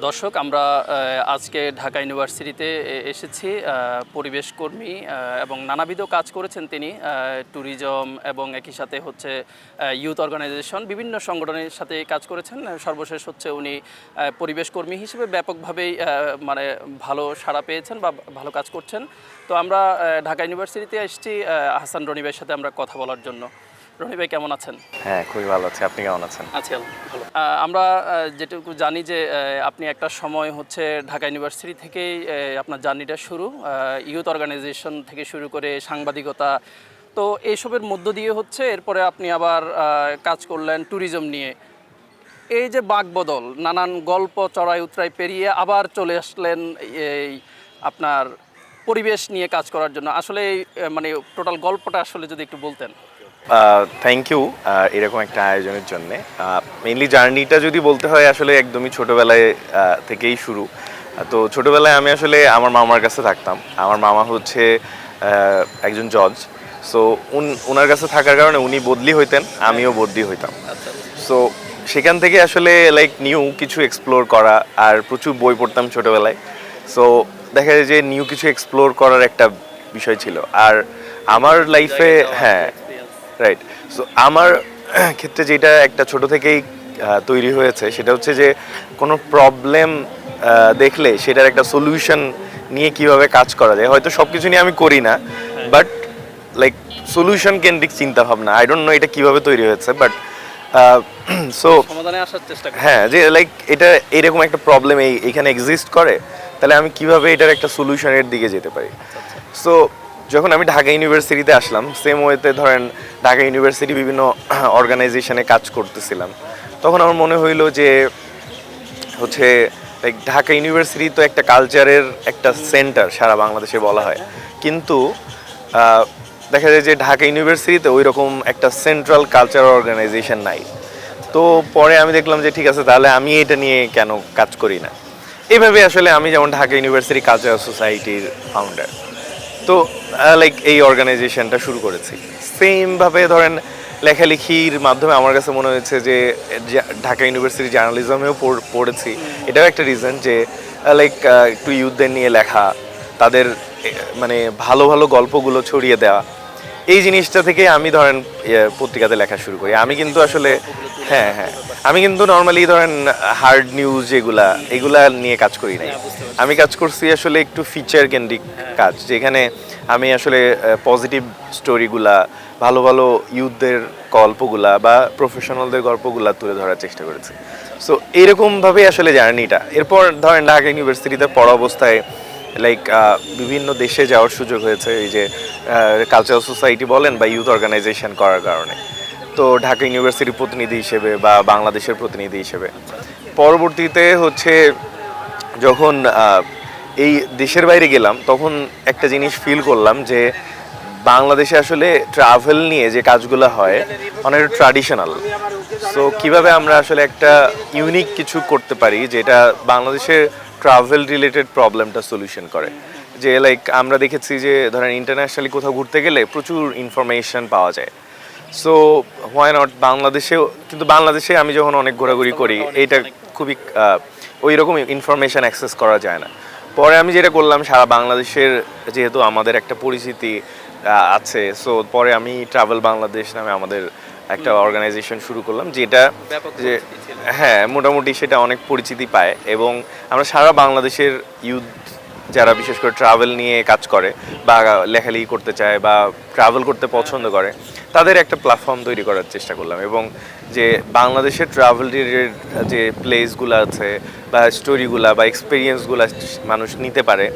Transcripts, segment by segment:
দর্শক আমরা আজকে ঢাকা ইউনিভার্সিটিতে এসেছি। পরিবেশ কর্মী এবং নানাবিধ কাজ করেছেন তিনি, ট্যুরিজম এবং একই সাথে হচ্ছে ইউথ অর্গানাইজেশন, বিভিন্ন সংগঠনের সাথে কাজ করেছেন। সর্বশেষ হচ্ছে উনি পরিবেশ কর্মী হিসেবে ব্যাপকভাবেই মানে ভালো সাড়া পেয়েছেন বা ভালো কাজ করছেন। তো আমরা ঢাকা ইউনিভার্সিটিতে এসেছি হাসান রনি ভাইয়ের সাথে আমরা কথা বলার জন্য। রনি ভাই কেমন আছেন? হ্যাঁ, খুবই ভালো আছি। আপনি কেমন আছেন? আছি ভালো। আমরা যেটুকু জানি যে আপনি একটা সময় হচ্ছে ঢাকা ইউনিভার্সিটি থেকেই আপনার জার্নিটা শুরু, ইউথ অর্গানাইজেশন থেকে শুরু করে সাংবাদিকতা। তো এইসবের মধ্য দিয়ে হচ্ছে এরপরে আপনি আবার কাজ করলেন ট্যুরিজম নিয়ে। এই যে বাঁকবদল, নানান গল্প চড়াই উতরাই পেরিয়ে আবার চলে আসলেন এই আপনার পরিবেশ নিয়ে কাজ করার জন্য। আসলে মানে টোটাল গল্পটা আসলে যদি একটু বলতেন। থ্যাংক ইউ এরকম একটা আয়োজনের জন্য। মেইনলি জার্নিটা যদি বলতে হয় আসলে একদমই ছোটোবেলায় থেকেই শুরু। তো ছোটোবেলায় আমি আসলে আমার মামার কাছে থাকতাম। আমার মামা হচ্ছে একজন জজ। সো ওনার কাছে থাকার কারণে উনি বদলি হইতেন, আমিও বদলি হইতাম। সো সেখান থেকে আসলে লাইক নিউ কিছু এক্সপ্লোর করা, আর প্রচুর বই পড়তাম ছোটোবেলায়। সো দেখা যায় যে নিউ কিছু এক্সপ্লোর করার একটা বিষয় ছিল। আর আমার লাইফে রাইট। সো আমার ক্ষেত্রে যেটা একটা ছোট থেকেই তৈরি হয়েছে সেটা হচ্ছে যে কোনো প্রবলেম দেখলে সেটার একটা সলিউশন নিয়ে কিভাবে কাজ করা যায়। হয়তো সব কিছু নিয়ে আমি করি না, বাট লাইক সলিউশন কেন্দ্রিক চিন্তা ভাবনা। আই ডোন্ট নো এটা কিভাবে তৈরি হয়েছে, বাট সো সমাধানে আসার চেষ্টা করি। হ্যাঁ, যে লাইক এটা এরকম একটা প্রবলেম এইখানে এক্সিস্ট করে, তাহলে আমি কিভাবে এটার একটা সলিউশনের দিকে যেতে পারি। সো যখন আমি ঢাকা ইউনিভার্সিটিতে আসলাম, সেম ওয়েতে ধরেন ঢাকা ইউনিভার্সিটি বিভিন্ন অর্গানাইজেশনে কাজ করতেছিলাম, তখন আমার মনে হইলো যে হচ্ছে লাইক ঢাকা ইউনিভার্সিটি তো একটা কালচারের একটা সেন্টার সারা বাংলাদেশে বলা হয়, কিন্তু দেখা যায় যে ঢাকা ইউনিভার্সিটিতে ওই রকম একটা সেন্ট্রাল কালচারাল অর্গানাইজেশন নাই। তো পরে আমি দেখলাম যে ঠিক আছে, তাহলে আমি এটা নিয়ে কেন কাজ করি না। এইভাবে আসলে আমি যেমন ঢাকা ইউনিভার্সিটি কালচারাল সোসাইটির ফাউন্ডার, তো লাইক এই অর্গানাইজেশনটা শুরু করেছি। সেমভাবে ধরেন লেখালেখির মাধ্যমে আমার কাছে মনে হয়েছে যে ঢাকা ইউনিভার্সিটি জার্নালিজমেও পড়েছি। এটাও একটা রিজন যে লাইক একটু ইউথদের নিয়ে লেখা, তাদের মানে ভালো ভালো গল্পগুলো ছড়িয়ে দেওয়া, এই জিনিসটা থেকে আমি ধরেন পত্রিকাতে লেখা শুরু করি। আমি কিন্তু আসলে হ্যাঁ, আমি কিন্তু নর্মালি ধরেন হার্ড নিউজ এগুলা নিয়ে কাজ করি নাই। আমি কাজ করছি আসলে একটু ফিচার কেন্দ্রিক কাজ, যেখানে আমি আসলে পজিটিভ স্টোরিগুলা, ভালো ভালো ইউথদের গল্পগুলা বা প্রফেশনালদের গল্পগুলা তুলে ধরার চেষ্টা করেছি। সো এরকমভাবে আসলে জার্নিটা। এরপর ধরেন ঢাকা ইউনিভার্সিটিতে পড়া অবস্থায় লাইক বিভিন্ন দেশে যাওয়ার সুযোগ হয়েছে, এই যে কালচারাল সোসাইটি বলেন বা ইউথ অর্গানাইজেশন করার কারণে। তো ঢাকা ইউনিভার্সিটির প্রতিনিধি হিসেবে বা বাংলাদেশের প্রতিনিধি হিসেবে পরবর্তীতে হচ্ছে যখন এই দেশের বাইরে গেলাম, তখন একটা জিনিস ফিল করলাম যে বাংলাদেশে আসলে ট্রাভেল নিয়ে যে কাজগুলো হয় অনেক ট্র্যাডিশনাল। সো কিভাবে আমরা আসলে একটা ইউনিক কিছু করতে পারি যেটা বাংলাদেশের ট্রাভেল রিলেটেড প্রবলেমটা সলিউশন করে। যে লাইক আমরা দেখেছি যে ধরেন ইন্টারন্যাশনালি কোথাও ঘুরতে গেলে প্রচুর ইনফরমেশন পাওয়া যায়। সো হোয়াই নট বাংলাদেশেও, কিন্তু বাংলাদেশে আমি যখন অনেক ঘোরাঘুরি করি, এইটা খুবই ওই রকম ইনফরমেশান অ্যাক্সেস করা যায় না। পরে আমি যেটা করলাম, সারা বাংলাদেশের যেহেতু আমাদের একটা পরিচিতি আছে, সো পরে আমি ট্রাভেল বাংলাদেশ নামে আমাদের একটা অর্গানাইজেশন শুরু করলাম, যেটা যে হ্যাঁ মোটামুটি সেটা অনেক পরিচিতি পায়। এবং আমরা সারা বাংলাদেশের ইউথ যারা বিশেষ করে ট্রাভেল নিয়ে কাজ করে বা লেখালেখি করতে চায় বা ট্রাভেল করতে পছন্দ করে, তাদের একটা প্ল্যাটফর্ম তৈরি করার চেষ্টা করলাম। এবং যে বাংলাদেশের ট্রাভেল রিলেটেড যে প্লেসগুলো আছে বা স্টোরিগুলো বা এক্সপিরিয়েন্সগুলো মানুষ নিতে পারে,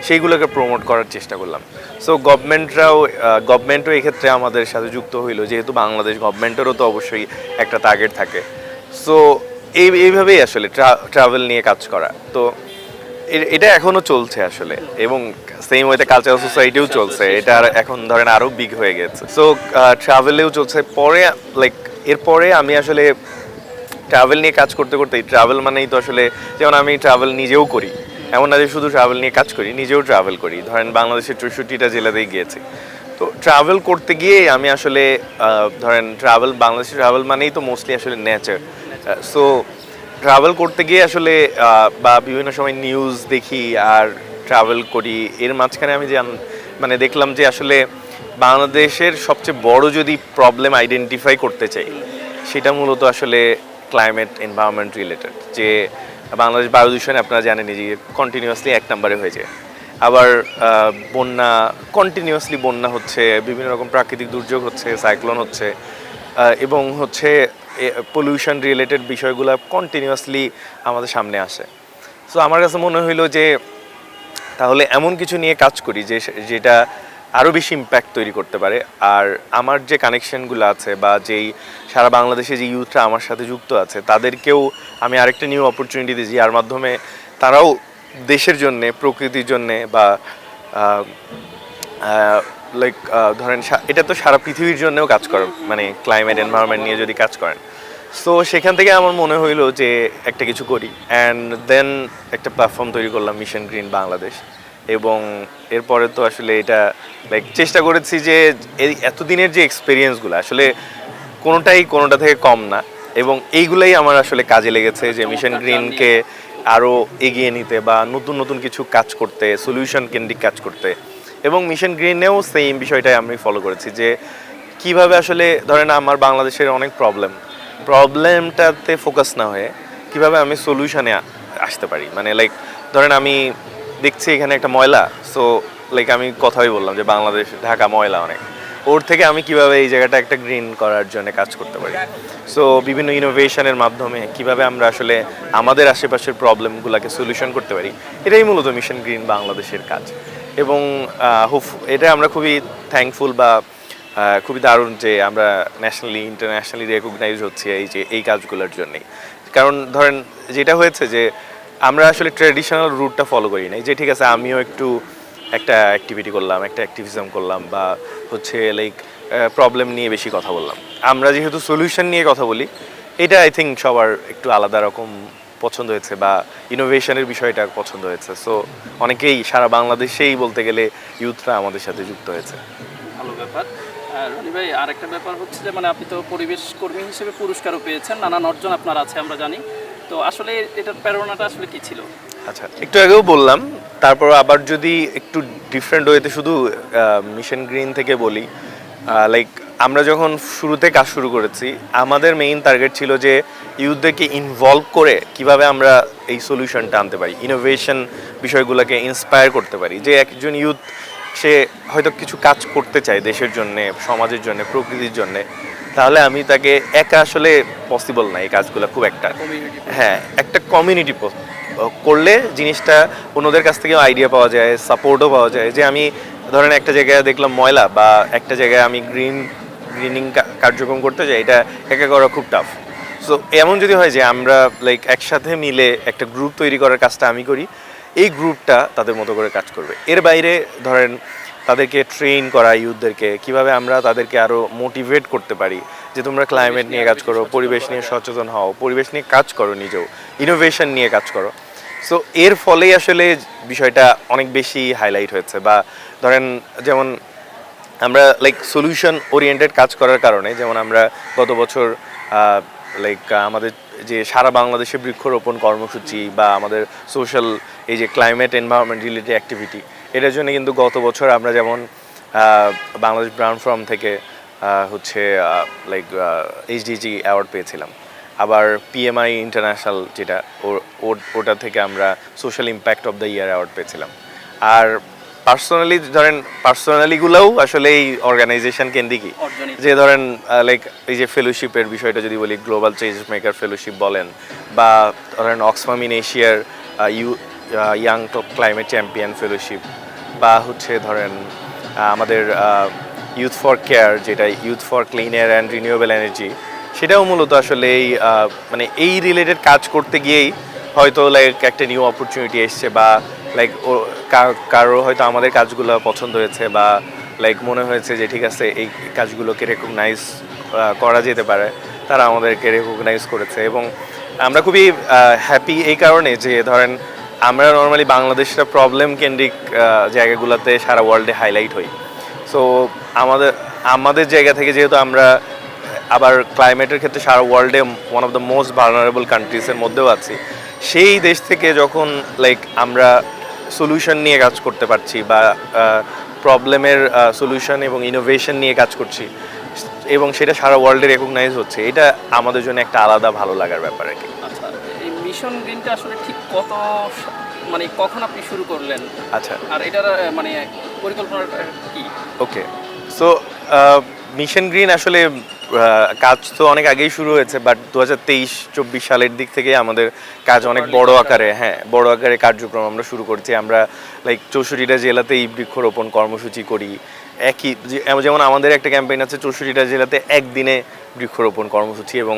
সেইগুলোকে প্রমোট করার চেষ্টা করলাম। সো গভর্নমেন্টও এক্ষেত্রে আমাদের সাথে যুক্ত হইলো, যেহেতু বাংলাদেশ গভর্নমেন্টেরও তো অবশ্যই একটা টার্গেট থাকে। সো এইভাবেই আসলে ট্রাভেল নিয়ে কাজ করা। তো এটা এখনো চলছে আসলে, এবং সেম ওয়েতে কালচারাল সোসাইটিও চলছে। এটা এখন ধরেন আরো বিগ হয়ে গেছে। সো ট্রাভেলেও চলছে। পরে লাইক এরপরে আমি আসলে ট্রাভেল নিয়ে কাজ করতে করতে, ট্রাভেল মানেই তো আসলে যেমন আমি ট্রাভেল নিজেও করি, এমন না যে শুধু ট্রাভেল নিয়ে কাজ করি, নিজেও ট্রাভেল করি। ধরেন বাংলাদেশের 64টা জেলাতেই গিয়েছি। তো ট্রাভেল করতে গিয়ে আমি আসলে ধরেন বাংলাদেশের ট্রাভেল মানেই তো মোস্টলি আসলে নেচার। সো ট্রাভেল করতে গিয়ে আসলে বা বিভিন্ন সময় নিউজ দেখি আর ট্রাভেল করি, এর মাঝখানে আমি মানে দেখলাম যে আসলে বাংলাদেশের সবচেয়ে বড় যদি প্রবলেম আইডেন্টিফাই করতে চাই সেটা মূলত আসলে ক্লাইমেট এনভায়রনমেন্ট রিলেটেড। যে বাংলাদেশ বায়ু দূষণে আপনারা জানেনই যে কন্টিনিউয়াসলি 1 নম্বরে হয়ে যায়। আবার বন্যা, কন্টিনিউয়াসলি বন্যা হচ্ছে, বিভিন্ন রকম প্রাকৃতিক দুর্যোগ হচ্ছে, সাইক্লোন হচ্ছে, এবং হচ্ছে পলিউশন রিলেটেড বিষয়গুলো কন্টিনিউয়াসলি আমাদের সামনে আসে। সো আমার কাছে মনে হইলো যে তাহলে এমন কিছু নিয়ে কাজ করি যেটা আরও বেশি ইম্প্যাক্ট তৈরি করতে পারে। আর আমার যে কানেকশনগুলো আছে বা যেই সারা বাংলাদেশে যে ইউথরা আমার সাথে যুক্ত আছে তাদেরকেও আমি আরেকটা নিউ অপরচুনিটি দিয়েছি, যার মাধ্যমে তারাও দেশের জন্যে, প্রকৃতির জন্যে বা লাইক ধরেন এটা তো সারা পৃথিবীর জন্যও কাজ করে, মানে ক্লাইমেট এনভায়রনমেন্ট নিয়ে যদি কাজ করেন। সো সেখান থেকে আমার মনে হইলো যে একটা কিছু করি, অ্যান্ড দেন একটা প্ল্যাটফর্ম তৈরি করলাম মিশন গ্রিন বাংলাদেশ। এবং এরপরে তো আসলে এটা লাইক চেষ্টা করেছি যে এই এতদিনের যে এক্সপিরিয়েন্সগুলো আসলে কোনোটা থেকে কম না, এবং এইগুলাই আমার আসলে কাজে লেগেছে যে মিশন গ্রিনকে আরও এগিয়ে নিতে বা নতুন নতুন কিছু কাজ করতে, সলিউশন কেন্দ্রিক কাজ করতে। এবং মিশন গ্রিনেও সেম বিষয়টাই আমি ফলো করেছি যে কিভাবে আসলে ধরেন আমার বাংলাদেশের অনেক প্রবলেমটাতে ফোকাস না হয়ে কিভাবে আমি সলিউশনে আসতে পারি। মানে লাইক ধরেন আমি দেখছি এখানে একটা ময়লা, সো লাইক আমি কথাই বললাম যে বাংলাদেশ, ঢাকা ময়লা অনেক, ওর থেকে আমি কিভাবে এই জায়গাটা একটা গ্রিন করার জন্য কাজ করতে পারি। সো বিভিন্ন ইনোভেশনের মাধ্যমে কিভাবে আমরা আসলে আমাদের আশেপাশের প্রবলেমগুলোকে সলিউশন করতে পারি, এটাই মূলত মিশন গ্রিন বাংলাদেশের কাজ। এবং এটা আমরা খুবই থ্যাঙ্কফুল বা খুবই দারুণ যে আমরা ন্যাশনালি ইন্টারন্যাশনালি রেকগনাইজ হচ্ছে এই কাজগুলোর জন্যই। কারণ ধরেন যেটা হয়েছে যে আমরা আসলে ট্র্যাডিশনাল রুটটা ফলো করি নাই, যে ঠিক আছে আমিও একটু একটা অ্যাক্টিভিটি করলাম, একটা অ্যাক্টিভিজম করলাম, বা হচ্ছে লাইক প্রবলেম নিয়ে বেশি কথা বললাম। আমরা যেহেতু সলিউশন নিয়ে কথা বলি, এটা আই থিঙ্ক সবার একটু আলাদা রকম পছন্দ হয়েছে বা ইনোভেশনের বিষয়টা পছন্দ হয়েছে। সো অনেকেই সারা বাংলাদেশেই বলতে গেলে ইউথরা আমাদের সাথে যুক্ত হয়েছে। ভালো ব্যাপার। রনি ভাই, আরেকটা ব্যাপার হচ্ছে যে মানে আপনি তো পরিবেশ কর্মী হিসেবে পুরস্কারও পেয়েছেন, নানান অর্জন আপনার আছে আমরা জানি। তো আসলে এটার প্রেরণাটা আসলে কি ছিল? আচ্ছা, একটু আগেও বললাম, তারপর আবার যদি একটু ডিফারেন্ট ওয়েতে শুধু মিশন গ্রিন থেকে বলি, লাইক আমরা যখন শুরুতে কাজ শুরু করেছি আমাদের মেইন টার্গেট ছিল যে ইউথদেরকে ইনভলভ করে কিভাবে আমরা এই সলিউশনটা আনতে পারি, ইনোভেশন বিষয়গুলোকে ইন্সপায়ার করতে পারি। যে একজন ইউথ সে হয়তো কিছু কাজ করতে চায় দেশের জন্যে, সমাজের জন্যে, প্রকৃতির জন্যে, তাহলে আমি তাকে একা আসলে পসিবল না এই কাজগুলো খুব একটা। হ্যাঁ, একটা কমিউনিটি করলে জিনিসটা অন্যদের কাছ থেকেও আইডিয়া পাওয়া যায়, সাপোর্টও পাওয়া যায়। যে আমি ধরেন একটা জায়গায় দেখলাম ময়লা, বা একটা জায়গায় আমি গ্রিনিং কার্যক্রম করতে যাই, এটা একা করা খুব টাফ। সো এমন যদি হয় যে আমরা লাইক একসাথে মিলে একটা গ্রুপ তৈরি করার কাজটা আমি করি, এই গ্রুপটা তাদের মতো করে কাজ করবে। এর বাইরে ধরেন তাদেরকে ট্রেন করা, ইউথদেরকে কিভাবে আমরা তাদেরকে আরও মোটিভেট করতে পারি যে তোমরা ক্লাইমেট নিয়ে কাজ করো, পরিবেশ নিয়ে সচেতন হও, পরিবেশ নিয়ে কাজ করো, নিজেও ইনোভেশন নিয়ে কাজ করো। সো এর ফলেই আসলে বিষয়টা অনেক বেশি হাইলাইট হয়েছে। বা ধরেন যেমন আমরা লাইক সলিউশন ওরিয়েন্টেড কাজ করার কারণে, যেমন আমরা গত বছর লাইক আমাদের যে সারা বাংলাদেশে বৃক্ষরোপণ কর্মসূচি বা আমাদের সোশ্যাল এই যে ক্লাইমেট এনভায়রনমেন্ট রিলেটেড অ্যাক্টিভিটি, এটার জন্য কিন্তু গত বছর আমরা যেমন বাংলাদেশ ব্রাউন ফোরাম থেকে হচ্ছে লাইক এইচডিজি অ্যাওয়ার্ড পেয়েছিলাম। আবার পিএমআই ইন্টারন্যাশনাল যেটা, ওটা থেকে আমরা social impact of the year award পেয়েছিলাম। আর পার্সোনালিগুলোও আসলে এই অর্গানাইজেশন কেন্দ্রিকই, যে ধরেন লাইক এই যে ফেলোশিপের বিষয়টা যদি বলি, গ্লোবাল চেঞ্জ মেকার ফেলোশিপ বলেন, বা ধরেন অক্সফাম ইন এশিয়ার ইয়াং ক্লাইমেট চ্যাম্পিয়ন ফেলোশিপ, বা হচ্ছে ধরেন আমাদের ইউথ ফর কেয়ার, যেটা youth for clean air and renewable energy, সেটাও মূলত আসলে এই মানে এই রিলেটেড কাজ করতে গিয়েই হয়তো লাইক একটা নিউ অপরচুনিটি এসছে, বা লাইক কারো হয়তো আমাদের কাজগুলো পছন্দ হয়েছে, বা লাইক মনে হয়েছে যে ঠিক আছে এই কাজগুলোকে রেকগনাইজ করা যেতে পারে, তারা আমাদেরকে রেকগনাইজ করেছে। এবং আমরা খুবই হ্যাপি এই কারণে যে ধরেন আমরা নর্মালি বাংলাদেশটা প্রবলেম কেন্দ্রিক জায়গাগুলোতে সারা ওয়ার্ল্ডে হাইলাইট হই। সো আমাদের জায়গা থেকে যেহেতু আমরা আবার ক্লাইমেটের ক্ষেত্রে সারা ওয়ার্ল্ডে one of the most vulnerable কান্ট্রিজের মধ্যেও আছি, সেই দেশ থেকে যখন লাইক আমরা সলিউশন নিয়ে কাজ করতে পারছি বা প্রবলেমের সলিউশন এবং ইনোভেশন নিয়ে কাজ করছি এবং সেটা সারা ওয়ার্ল্ডে রেকগনাইজ হচ্ছে, এটা আমাদের জন্য একটা আলাদা ভালো লাগার ব্যাপার আর কি। আচ্ছা, এই মিশন গ্রিনটা আসলে ঠিক মানে কখন আপনি শুরু করলেন, আচ্ছা, আর এটার মানে পরিকল্পনাটা কি? ওকে, সো মিশন গ্রিন আসলে কাজ তো অনেক আগেই শুরু হয়েছে, বাট 2023-24 সালের দিক থেকে আমাদের কাজ অনেক বড় আকারে, বড় আকারে কার্যক্রম আমরা শুরু করছি। আমরা লাইক 64টা জেলাতেই বৃক্ষরোপণ কর্মসূচি করি। একই যেমন আমাদের একটা ক্যাম্পেইন আছে 64টা জেলাতে একদিনে বৃক্ষরোপণ কর্মসূচি এবং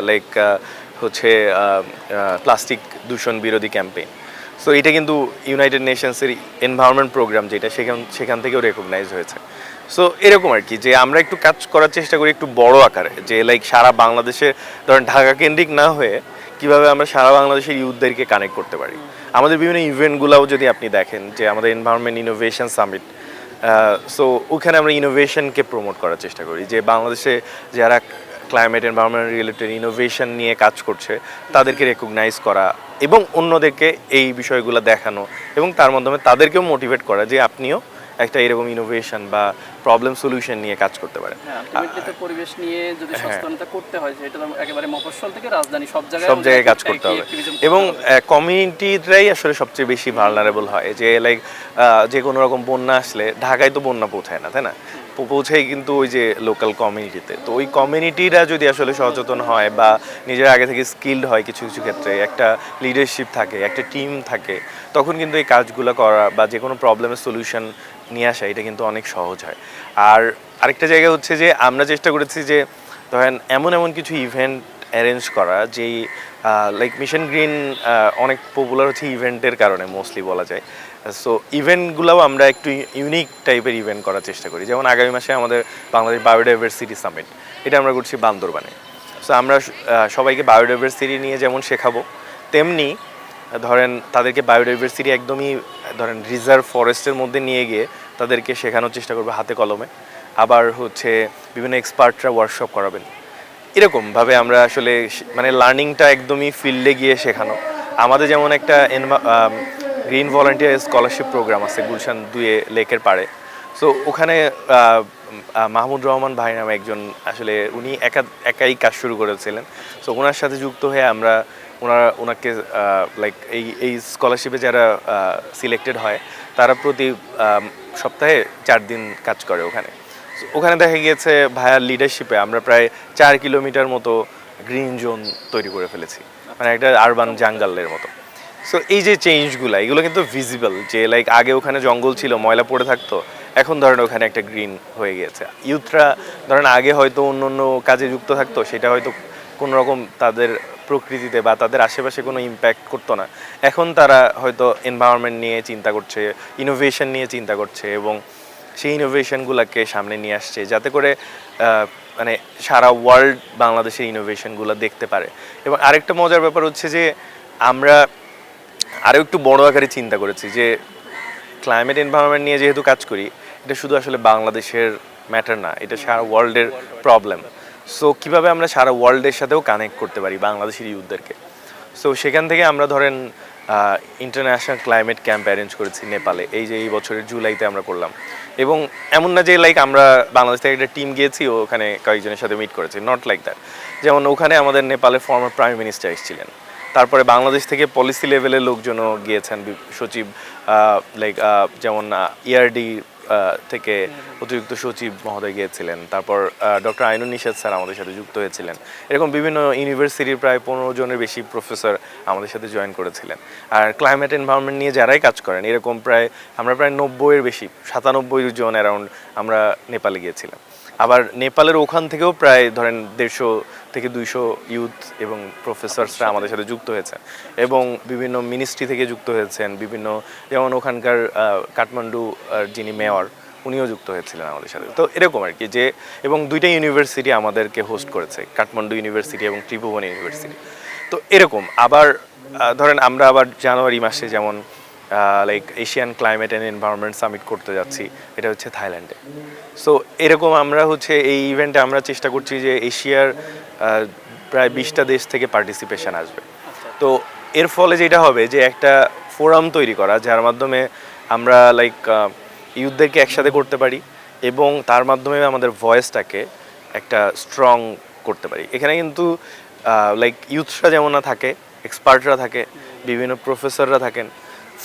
লাইক হচ্ছে প্লাস্টিক দূষণ বিরোধী ক্যাম্পেইন। সো এটা কিন্তু ইউনাইটেড নেশনসের এনভায়রনমেন্ট প্রোগ্রাম যেটা, সেখান থেকেও রেকগনাইজ হয়েছে। সো এরকম আর কি, যে আমরা একটু কাজ করার চেষ্টা করি একটু বড় আকারে, যে লাইক সারা বাংলাদেশে ধরেন ঢাকা কেন্দ্রিক না হয়ে কিভাবে আমরা সারা বাংলাদেশের ইউথদেরকে কানেক্ট করতে পারি। আমাদের বিভিন্ন ইভেন্টগুলোও যদি আপনি দেখেন, যে আমাদের এনভায়রনমেন্ট ইনোভেশন সামিট, সো ওখানে আমরা ইনোভেশনকে প্রমোট করার চেষ্টা করি, যে বাংলাদেশে যারা ক্লাইমেট এনভায়রনমেন্ট রিলেটেড ইনোভেশন নিয়ে কাজ করছে তাদেরকে রেকগনাইজ করা এবং অন্যদেরকে এই বিষয়গুলো দেখানো এবং তার মাধ্যমে তাদেরকেও মোটিভেট করা যে আপনিও একটা এরকম ইনোভেশন বা প্রবলেম সলিউশন নিয়ে কাজ করতে পারেন। আলটিমেটলি তো পরিবেশ নিয়ে যদি সচেতনতা করতে হয়, সেটা তো একেবারে মফস্বল থেকে রাজধানী সব জায়গায় কাজ করতে হবে এবং কমিউনিটিরাই আসলে সবচেয়ে বেশি ভালনারেবল হয়, যে লাইক যে কোনো রকম বন্যা আসলে ঢাকায় তো বন্যা পৌঁছায় না, তাই না, পৌঁছায় কিন্তু ওই যে লোকাল কমিউনিটিতে। তো ওই কমিউনিটিরা যদি আসলে সচেতন হয় বা নিজের আগে থেকে স্কিলড হয়, কিছু কিছু ক্ষেত্রে একটা লিডারশিপ থাকে, একটা টিম থাকে, তখন কিন্তু এই কাজগুলো করা বা যে কোনো প্রবলেমের সলিউশন নিয়ে আসা এটা কিন্তু অনেক সহজ হয়। আর আরেকটা জায়গা হচ্ছে যে আমরা চেষ্টা করেছি যে ধরেন এমন এমন কিছু ইভেন্ট অ্যারেঞ্জ করা, যেই লাইক মিশন গ্রিন অনেক পপুলার হচ্ছে ইভেন্টের কারণে মোস্টলি বলা যায়। সো ইভেন্টগুলোও আমরা একটু ইউনিক টাইপের ইভেন্ট করার চেষ্টা করি। যেমন আগামী মাসে আমাদের বাংলাদেশ বায়োডাইভার্সিটি সামিট, এটা আমরা করছি বান্দরবানে। সো আমরা সবাইকে বায়োডাইভার্সিটি নিয়ে যেমন শেখাবো, তেমনি ধরেন তাদেরকে বায়োডাইভার্সিটি একদমই ধরেন রিজার্ভ ফরেস্টের মধ্যে নিয়ে গিয়ে তাদেরকে শেখানোর চেষ্টা করবো হাতে কলমে। আবার হচ্ছে বিভিন্ন এক্সপার্টরা ওয়ার্কশপ করাবেন। এরকমভাবে আমরা আসলে মানে লার্নিংটা একদমই ফিল্ডে গিয়ে শেখানো। আমাদের যেমন একটা গ্রিন ভলান্টিয়ার স্কলারশিপ প্রোগ্রাম আছে গুলশান 2 লেকের পাড়ে। সো ওখানে মাহমুদ রহমান ভাই নামে একজন, আসলে উনি একাই কাজ শুরু করেছিলেন। সো ওনার সাথে যুক্ত হয়ে আমরা ওনাকে লাইক এই স্কলারশিপে যারা সিলেক্টেড হয় তারা প্রতি সপ্তাহে 4 দিন কাজ করে ওখানে। ওখানে দেখা গিয়েছে ভাইয়ার লিডারশিপে আমরা প্রায় 4 কিলোমিটার মতো গ্রিন জোন তৈরি করে ফেলেছি, মানে একটা আরবান জাঙ্গালের মতো। সো এই যে চেঞ্জগুলো, এগুলো কিন্তু ভিজিবল, যে লাইক আগে ওখানে জঙ্গল ছিল, ময়লা পড়ে থাকতো, এখন ধরেন ওখানে একটা গ্রিন হয়ে গিয়েছে। ইউথরা ধরেন আগে হয়তো অন্য অন্য কাজে যুক্ত থাকতো, সেটা হয়তো কোনো রকম তাদের প্রকৃতিতে বা তাদের আশেপাশে কোনো ইম্প্যাক্ট করতো না। এখন তারা হয়তো এনভায়রনমেন্ট নিয়ে চিন্তা করছে, ইনোভেশন নিয়ে চিন্তা করছে এবং সেই ইনোভেশনগুলোকে সামনে নিয়ে আসছে, যাতে করে মানে সারা ওয়ার্ল্ড বাংলাদেশের ইনোভেশনগুলো দেখতে পারে। এবং আরেকটা মজার ব্যাপার হচ্ছে যে আমরা আরও একটু বড় আকারে চিন্তা করেছি, যে ক্লাইমেট এনভায়রনমেন্ট নিয়ে যেহেতু কাজ করি, এটা শুধু আসলে বাংলাদেশের ম্যাটার না, এটা সারা ওয়ার্ল্ডের প্রবলেম। সো কীভাবে আমরা সারা ওয়ার্ল্ডের সাথেও কানেক্ট করতে পারি বাংলাদেশের ইউথদেরকে। সো সেখান থেকে আমরা ধরেন ইন্টারন্যাশনাল ক্লাইমেট ক্যাম্প অ্যারেঞ্জ করেছি নেপালে, এই বছরের জুলাইতে আমরা করলাম। এবং এমন না যে লাইক আমরা বাংলাদেশ থেকে একটা টিম গিয়েছি ওখানে কয়েকজনের সাথে মিট করেছি, নট লাইক দ্যাট। যেমন ওখানে আমাদের নেপালের ফর্মার প্রাইম মিনিস্টার এসেছিলেন, তারপরে বাংলাদেশ থেকে পলিসি লেভেলের লোকজনও গিয়েছেন, সচিব লাইক যেমন ইআরডি থেকে অতিরিক্ত সচিব মহোদয় গিয়েছিলেন, তারপর ডক্টর আইনুন নিশাদ স্যার আমাদের সাথে যুক্ত হয়েছিলেন। এরকম বিভিন্ন ইউনিভার্সিটির প্রায় 15 জনের বেশি প্রফেসর আমাদের সাথে জয়েন করেছিলেন। আর ক্লাইমেট এনভায়রনমেন্ট নিয়ে যারাই কাজ করেন, এরকম আমরা প্রায় 90-এর বেশি, 97 জন অ্যারাউন্ড আমরা নেপালে গিয়েছিলাম। আবার নেপালের ওখান থেকেও প্রায় ধরেন 150 থেকে 200 ইউথ এবং প্রফেসরসরা আমাদের সাথে যুক্ত হয়েছেন এবং বিভিন্ন মিনিস্ট্রি থেকে যুক্ত হয়েছেন, বিভিন্ন যেমন ওখানকার কাঠমান্ডু যিনি মেয়র উনিও যুক্ত হয়েছিলেন আমাদের সাথে। তো এরকম আর কি, যে এবং 2টা ইউনিভার্সিটি আমাদেরকে হোস্ট করেছে, কাঠমান্ডু ইউনিভার্সিটি এবং ত্রিভুবন ইউনিভার্সিটি। তো এরকম আবার ধরেন আমরা আবার জানুয়ারি মাসে যেমন like Asian climate and environment summit করতে যাচ্ছি, এটা হচ্ছে থাইল্যান্ডে। সো এরকম আমরা হচ্ছে এই ইভেন্টে আমরা চেষ্টা করছি যে এশিয়ার প্রায় 20টা দেশ থেকে পার্টিসিপেশন আসবে। তো এর ফলে যেটা হবে যে একটা ফোরাম তৈরি করা, যার মাধ্যমে আমরা লাইক ইউথদেরকে একসাথে করতে পারি এবং তার মাধ্যমে আমাদের ভয়েসটাকে একটা স্ট্রং করতে পারি। এখানে কিন্তু লাইক ইউথরা যেমন না থাকে, এক্সপার্টরা থাকে, বিভিন্ন প্রফেসররা থাকেন,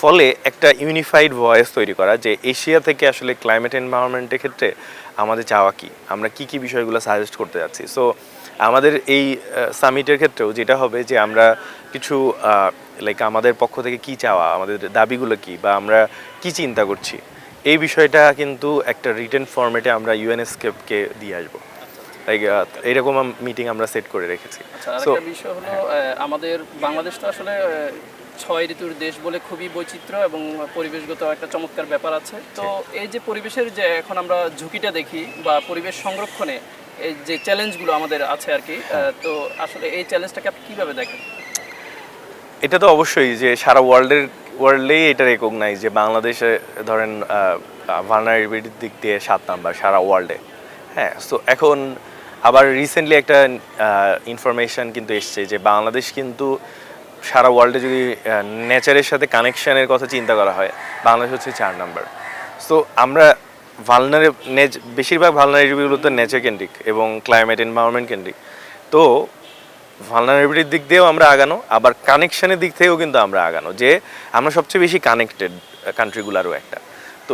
ফলে একটা ইউনিফাইড ভয়েস তৈরি করা যে এশিয়া থেকে আসলে ক্লাইমেট এনভায়রনমেন্টের ক্ষেত্রে আমাদের চাওয়া কী, আমরা কী কী বিষয়গুলো সাজেস্ট করতে যাচ্ছি। সো আমাদের এই সামিটের ক্ষেত্রেও যেটা হবে যে আমরা কিছু লাইক আমাদের পক্ষ থেকে কী চাওয়া, আমাদের দাবিগুলো কী, বা আমরা কী চিন্তা করছি, এই বিষয়টা কিন্তু একটা রিটেন ফরম্যাটে আমরা ইউএনএসকে দিয়ে আসবো। লাইক এইরকম মিটিং আমরা সেট করে রেখেছি। সো আরেকটা বিষয় হলো আমাদের বাংলাদেশ তো আসলে 6 ঋতুর দেশ বলে খুবই বৈচিত্র্য এবং পরিবেশগত একটা চমৎকার ব্যাপার আছে। তো এই যে পরিবেশের যে এখন আমরা ঝুঁকিটা দেখি বা পরিবেশ সংরক্ষণে এই যে চ্যালেঞ্জগুলো আমাদের আছে আর কি, তো আসলে এই চ্যালেঞ্জটাকে আপনি কীভাবে দেখেন? এটা তো অবশ্যই যে সারা ওয়ার্ল্ডেই এটা রেকগনাইজ যে বাংলাদেশে ধরেন ভালনারেবিলিটির দিক দিয়ে 7 নাম্বার সারা ওয়ার্ল্ডে। হ্যাঁ, সো এখন আবার রিসেন্টলি একটা ইনফরমেশন কিন্তু এসছে যে বাংলাদেশ কিন্তু সারা ওয়ার্ল্ডে যদি নেচারের সাথে কানেকশনের কথা চিন্তা করা হয়, বাংলাদেশ হচ্ছে 4 নাম্বার। সো আমরা বেশিরভাগ ভালনারেবিলিটিগুলো তো নেচার কেন্দ্রিক এবং ক্লাইমেট এনভায়রনমেন্ট কেন্দ্রিক। তো ভালনারেবিলিটির দিক দিয়েও আমরা আগানো, আবার কানেকশনের দিক থেকেও কিন্তু আমরা আগানো, যে আমরা সবচেয়ে বেশি কানেক্টেড কান্ট্রিগুলোরও একটা। তো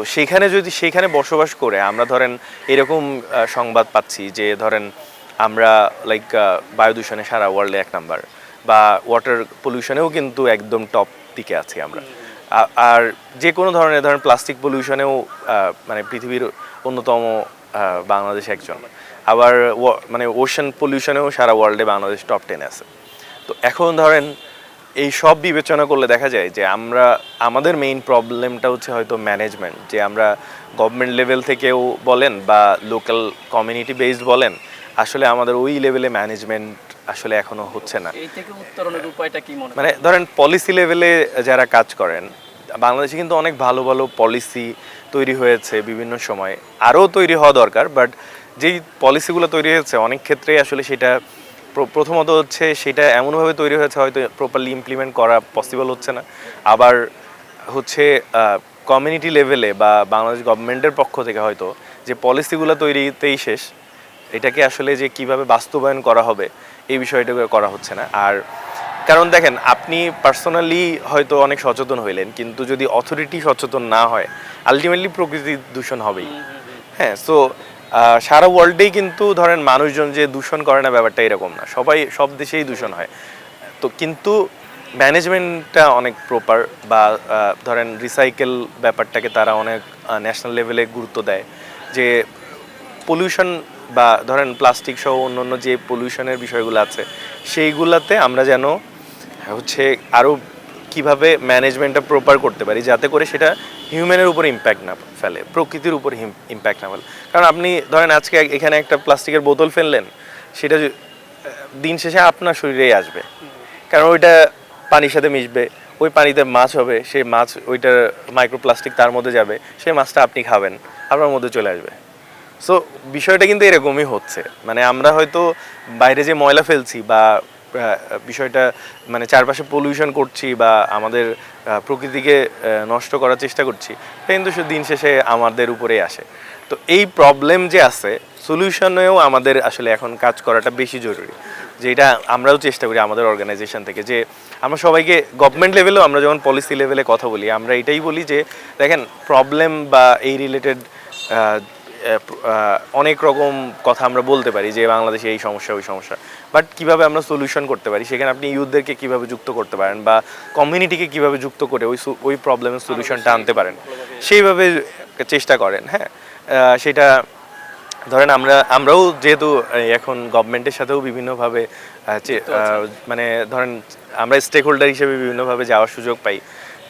সেখানে বসবাস করে আমরা ধরেন এরকম সংবাদ পাচ্ছি যে ধরেন আমরা লাইক বায়ু দূষণে সারা ওয়ার্ল্ডে 1 নাম্বার, বা ওয়াটার পলিউশনেও কিন্তু একদম টপ দিকে আছি আমরা। আর যে কোনো ধরনের ধরেন প্লাস্টিক পলিউশনেও মানে পৃথিবীর অন্যতম বাংলাদেশ একজন। আবার মানে ওশান পলিউশনেও সারা ওয়ার্ল্ডে বাংলাদেশ টপ 10 আছে। তো এখন ধরেন এই সব বিবেচনা করলে দেখা যায় যে আমাদের মেইন প্রবলেমটা হচ্ছে হয়তো ম্যানেজমেন্ট, যে আমরা গভর্নমেন্ট লেভেল থেকেও বলেন বা লোকাল কমিউনিটি বেসড বলেন, আসলে আমাদের ওই লেভেলে ম্যানেজমেন্ট আসলে এখনো হচ্ছে না। এই থেকে উত্তরণের উপায়টা কি মনে হয়? মানে ধরেন পলিসি লেভেলে যারা কাজ করেন, বাংলাদেশে কিন্তু অনেক ভালো ভালো পলিসি তৈরি হয়েছে বিভিন্ন সময়, আরও তৈরি হওয়া দরকার। বাট যেই পলিসিগুলো তৈরি হয়েছে অনেক ক্ষেত্রেই আসলে সেটা প্রথমত হচ্ছে সেটা এমনভাবে তৈরি হয়েছে হয়তো প্রপারলি ইমপ্লিমেন্ট করা পসিবল হচ্ছে না। আবার হচ্ছে কমিউনিটি লেভেলে বা বাংলাদেশ গভর্নমেন্টের পক্ষ থেকে হয়তো যে পলিসিগুলো তৈরিতেই শেষ, এটাকে আসলে যে কিভাবে বাস্তবায়ন করা হবে এই বিষয়টা করা হচ্ছে না। আর কারণ দেখেন, আপনি পার্সোনালি হয়তো অনেক সচেতন হইলেন, কিন্তু যদি অথরিটি সচেতন না হয় আলটিমেটলি প্রকৃতি দূষণ হবেই। হ্যাঁ, সো সারা ওয়ার্ল্ডেই কিন্তু ধরেন মানুষজন যে দূষণ করে না, ব্যাপারটা এরকম না, সব দেশেই দূষণ হয়। তো কিন্তু ম্যানেজমেন্টটা অনেক প্রপার, বা ধরেন রিসাইকেল ব্যাপারটাকে তারা অনেক ন্যাশনাল লেভেলে গুরুত্ব দেয়, যে পলিউশন বা ধরেন প্লাস্টিক সহ অন্য যে পলিউশনের বিষয়গুলো আছে সেইগুলাতে আমরা যেন হচ্ছে আরও কীভাবে ম্যানেজমেন্টটা প্রপার করতে পারি, যাতে করে সেটা হিউম্যানের উপর ইম্প্যাক্ট না ফেলে, প্রকৃতির উপর ইম্প্যাক্ট না ফেলে। কারণ আপনি ধরেন আজকে এখানে একটা প্লাস্টিকের বোতল ফেললেন, সেটা দিন শেষে আপনার শরীরেই আসবে, কারণ ওইটা পানির সাথে মিশবে, ওই পানিতে মাছ হবে, সেই মাছ ওইটার মাইক্রোপ্লাস্টিক তার মধ্যে যাবে, সেই মাছটা আপনি খাবেন, আপনার মধ্যে চলে আসবে। সো বিষয়টা কিন্তু এরকমই হচ্ছে, মানে আমরা হয়তো বাইরে যে ময়লা ফেলছি বা বিষয়টা মানে চারপাশে পলিউশন করছি বা আমাদের প্রকৃতিকে নষ্ট করার চেষ্টা করছি, এটা কিন্তু দিন শেষে আমাদের উপরেই আসে। তো এই প্রবলেম যে আছে, সলিউশনেও আমাদের আসলে এখন কাজ করাটা বেশি জরুরি। যে এটা আমরাও চেষ্টা করি আমাদের অর্গানাইজেশন থেকে, যে আমরা সবাইকে গভর্নমেন্ট লেভেলেও আমরা যখন পলিসি লেভেলে কথা বলি, আমরা এটাই বলি যে দেখেন, প্রবলেম বা এই রিলেটেড অনেক রকম কথা আমরা বলতে পারি যে বাংলাদেশে এই সমস্যা ওই সমস্যা, বাট কিভাবে আমরা সলিউশন করতে পারি, সেখানে আপনি ইউথদেরকে কিভাবে যুক্ত করতে পারেন বা কমিউনিটিকে কিভাবে যুক্ত করে ওই প্রবলেমের সলিউশনটা আনতে পারেন, সেইভাবে চেষ্টা করেন। হ্যাঁ, সেটা ধরেন আমরাও যেহেতু এখন গভর্নমেন্টের সাথেও বিভিন্নভাবে মানে ধরেন আমরা স্টেক হোল্ডার হিসেবে বিভিন্নভাবে যাওয়ার সুযোগ পাই,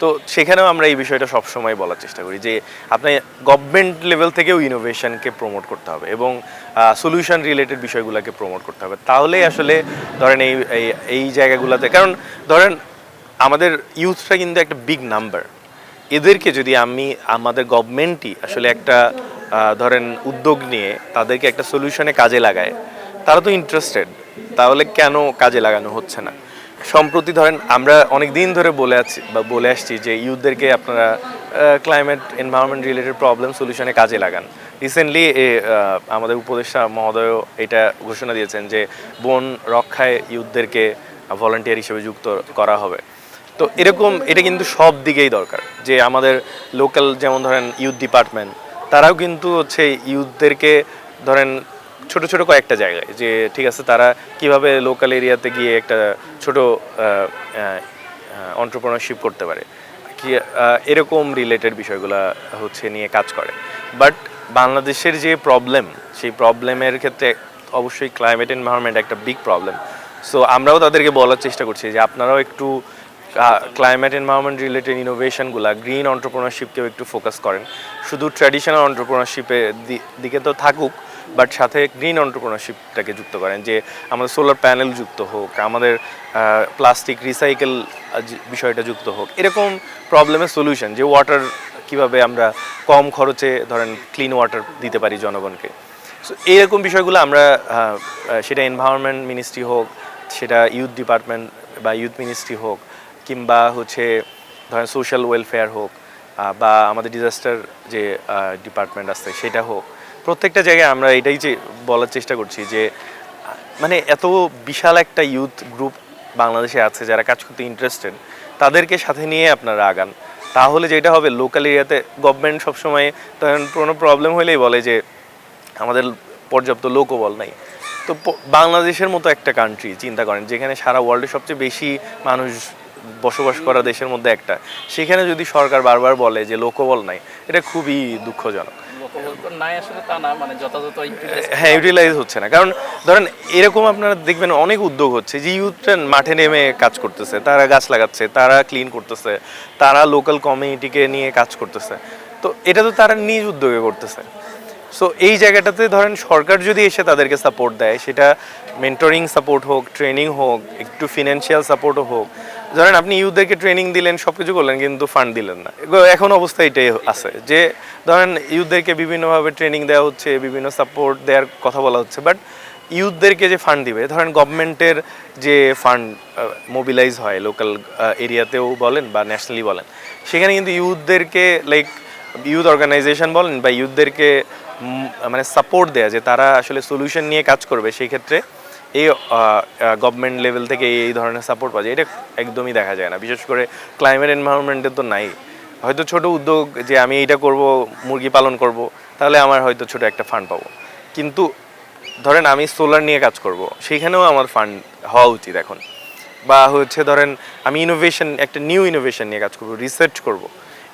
তো সেখানেও আমরা এই বিষয়টা সবসময় বলার চেষ্টা করি যে আপনি গভর্নমেন্ট লেভেল থেকেও ইনোভেশনকে প্রমোট করতে হবে এবং সলিউশন রিলেটেড বিষয়গুলোকে প্রমোট করতে হবে। তাহলেই আসলে ধরেন এই জায়গাগুলোতে, কারণ ধরেন আমাদের ইউথটা কিন্তু একটা বিগ নাম্বার, এদেরকে যদি আমাদের গভর্নমেন্টই আসলে একটা ধরেন উদ্যোগ নিয়ে তাদেরকে একটা সলিউশনে কাজে লাগায়, তারা তো ইন্টারেস্টেড, তাহলে কেন কাজে লাগানো হচ্ছে না? সম্প্রতি ধরেন আমরা অনেক দিন ধরে বলে আসছি যে ইউথদেরকে আপনারা ক্লাইমেট এনভায়রনমেন্ট রিলেটেড প্রবলেম সলিউশনে কাজে লাগান। রিসেন্টলি আমাদের উপদেষ্টা মহোদয় এটা ঘোষণা দিয়েছেন যে বন রক্ষায় ইউথদেরকে ভলান্টিয়ার হিসেবে যুক্ত করা হবে। তো এটা কিন্তু সব দিকেই দরকার, যে আমাদের লোকাল যেমন ধরেন ইউথ ডিপার্টমেন্ট, তারাও কিন্তু হচ্ছে ইউথদেরকে ধরেন ছোট ছোট কয়েকটা জায়গায়, যে ঠিক আছে তারা কিভাবে লোকাল এরিয়াতে গিয়ে একটা ছোট এন্টারপ্রেনারশিপ করতে পারে, কি এরকম রিলেটেড বিষয়গুলো হচ্ছে নিয়ে কাজ করে। বাট বাংলাদেশের যে প্রবলেম, সেই প্রবলেমের ক্ষেত্রে অবশ্যই ক্লাইমেট এনভায়রনমেন্ট একটা বিগ প্রবলেম। সো আমরাও তাদেরকে বলার চেষ্টা করছি যে আপনারাও একটু ক্লাইমেট এনভায়রনমেন্ট রিলেটেড ইনোভেশনগুলো, গ্রিন এন্টারপ্রেনারশিপকেও একটু ফোকাস করেন। শুধু ট্র্যাডিশনাল এন্টারপ্রেনারশিপের দিকে তো থাকুক, বাট সাথে গ্রিন এন্টারপ্রেনারশিপটাকে যুক্ত করেন, যে আমাদের সোলার প্যানেল যুক্ত হোক, আমাদের প্লাস্টিক রিসাইকেল বিষয়টা যুক্ত হোক। এরকম প্রবলেমের সলিউশন, যে ওয়াটার কিভাবে আমরা কম খরচে ধরেন ক্লিন ওয়াটার দিতে পারি জনগণকে। সো এইরকম বিষয়গুলো আমরা সেটা এনভায়রনমেন্ট মিনিস্ট্রি হোক, সেটা ইউথ ডিপার্টমেন্ট বা ইউথ মিনিস্ট্রি হোক, কিংবা হচ্ছে ধরেন সোশ্যাল ওয়েলফেয়ার হোক, বা আমাদের ডিজাস্টার যে ডিপার্টমেন্ট আছে সেটা হোক, প্রত্যেকটা জায়গায় আমরা এটাই যে বলার চেষ্টা করছি যে মানে এত বিশাল একটা ইউথ গ্রুপ বাংলাদেশে আছে যারা কাজ করতে ইন্টারেস্টেড, তাদেরকে সাথে নিয়ে আপনারা আগান। তাহলে যেটা হবে, লোকাল এরিয়াতে গভর্নমেন্ট সবসময় ধরেন কোনো প্রবলেম হলেই বলে যে আমাদের পর্যাপ্ত লোকবল নাই। তো বাংলাদেশের মতো একটা কান্ট্রি চিন্তা করেন, যেখানে সারা ওয়ার্ল্ডে সবচেয়ে বেশি মানুষ বসবাস করা দেশের মধ্যে একটা, সেখানে যদি সরকার বারবার বলে যে লোকবল নাই, এটা খুবই দুঃখজনক। নাই আসলে তা না, মানে যথাযথ হ্যাঁ, ইউটিলাইজ হচ্ছে না। কারণ ধরেন এরকম আপনারা দেখবেন অনেক উদ্যোগ হচ্ছে যে ইউথরা মাঠে নেমে কাজ করতেছে, তারা গাছ লাগাচ্ছে, তারা ক্লিন করতেছে, তারা লোকাল কমিউনিটিকে নিয়ে কাজ করতেছে। তো এটা তো তারা নিজ উদ্যোগে করতেছে। সো এই জায়গাটাতে ধরেন সরকার যদি এসে তাদেরকে সাপোর্ট দেয়, সেটা মেন্টরিং সাপোর্ট হোক, ট্রেনিং হোক, একটু ফিনান্সিয়াল সাপোর্টও হোক। ধরেন আপনি ইউথদেরকে ট্রেনিং দিলেন, সব কিছু করলেন, কিন্তু ফান্ড দিলেন না। এখন অবস্থা এটাই আছে যে ধরেন ইউথদেরকে বিভিন্নভাবে ট্রেনিং দেওয়া হচ্ছে, বিভিন্ন সাপোর্ট দেওয়ার কথা বলা হচ্ছে, বাট ইউথদেরকে যে ফান্ড দিবে, ধরেন গভর্নমেন্টের যে ফান্ড মোবিলাইজ হয় লোকাল এরিয়াতেও বলেন বা ন্যাশনালি বলেন, সেখানে কিন্তু ইউথদেরকে লাইক ইউথ অর্গানাইজেশন বলেন বা ইউথদেরকে মানে সাপোর্ট দেয়া, যে তারা আসলে সলিউশন নিয়ে কাজ করবে, সেই ক্ষেত্রে এই গভর্নমেন্ট লেভেল থেকে এই ধরনের সাপোর্ট পাওয়া যায়, এটা একদমই দেখা যায় না। বিশেষ করে ক্লাইমেট এনভায়রনমেন্টে তো নাই। হয়তো ছোট উদ্যোগ, যে আমি এইটা করব, মুরগি পালন করব, তাহলে আমার হয়তো ছোট একটা ফান্ড পাবো। কিন্তু ধরেন আমি সোলার নিয়ে কাজ করব, সেখানেও আমার ফান্ড হওয়া উচিত এখন। বা হচ্ছে ধরেন আমি একটা নিউ ইনোভেশন নিয়ে কাজ করব, রিসার্চ করব,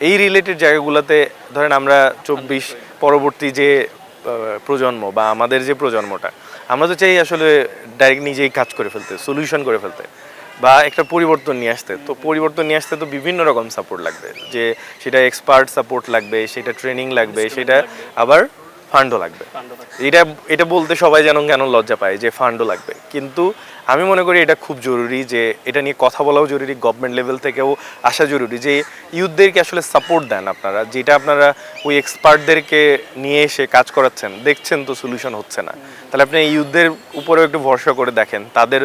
এই রিলেটেড জায়গাগুলোতে ধরেন আমরা 24 পরবর্তী যে প্রজন্ম বা আমাদের যে প্রজন্মটা, আমরা তো চাই আসলে ডাইরেক্ট নিজেই কাজ করে ফেলতে, সলিউশন করে ফেলতে, বা একটা পরিবর্তন নিয়ে আসতে। তো পরিবর্তন নিয়ে আসতে তো বিভিন্ন রকম সাপোর্ট লাগবে, যে সেটা এক্সপার্ট সাপোর্ট লাগবে, সেটা ট্রেনিং লাগবে, সেটা আবার ফান্ডও লাগবে। এটা বলতে সবাই যেন কেন লজ্জা পায় যে ফান্ডও লাগবে, কিন্তু আমি মনে করি এটা খুব জরুরি, যে এটা নিয়ে কথা বলাও জরুরি, গভর্নমেন্ট লেভেল থেকেও আসা জরুরি, যে ইউথদেরকে আসলে সাপোর্ট দেন আপনারা, যেটা আপনারা ওই এক্সপার্টদেরকে নিয়ে এসে কাজ করাচ্ছেন, দেখছেন তো সলিউশন হচ্ছে না, তাহলে আপনি ইউথদের উপরেও একটু ভরসা করে দেখেন, তাদের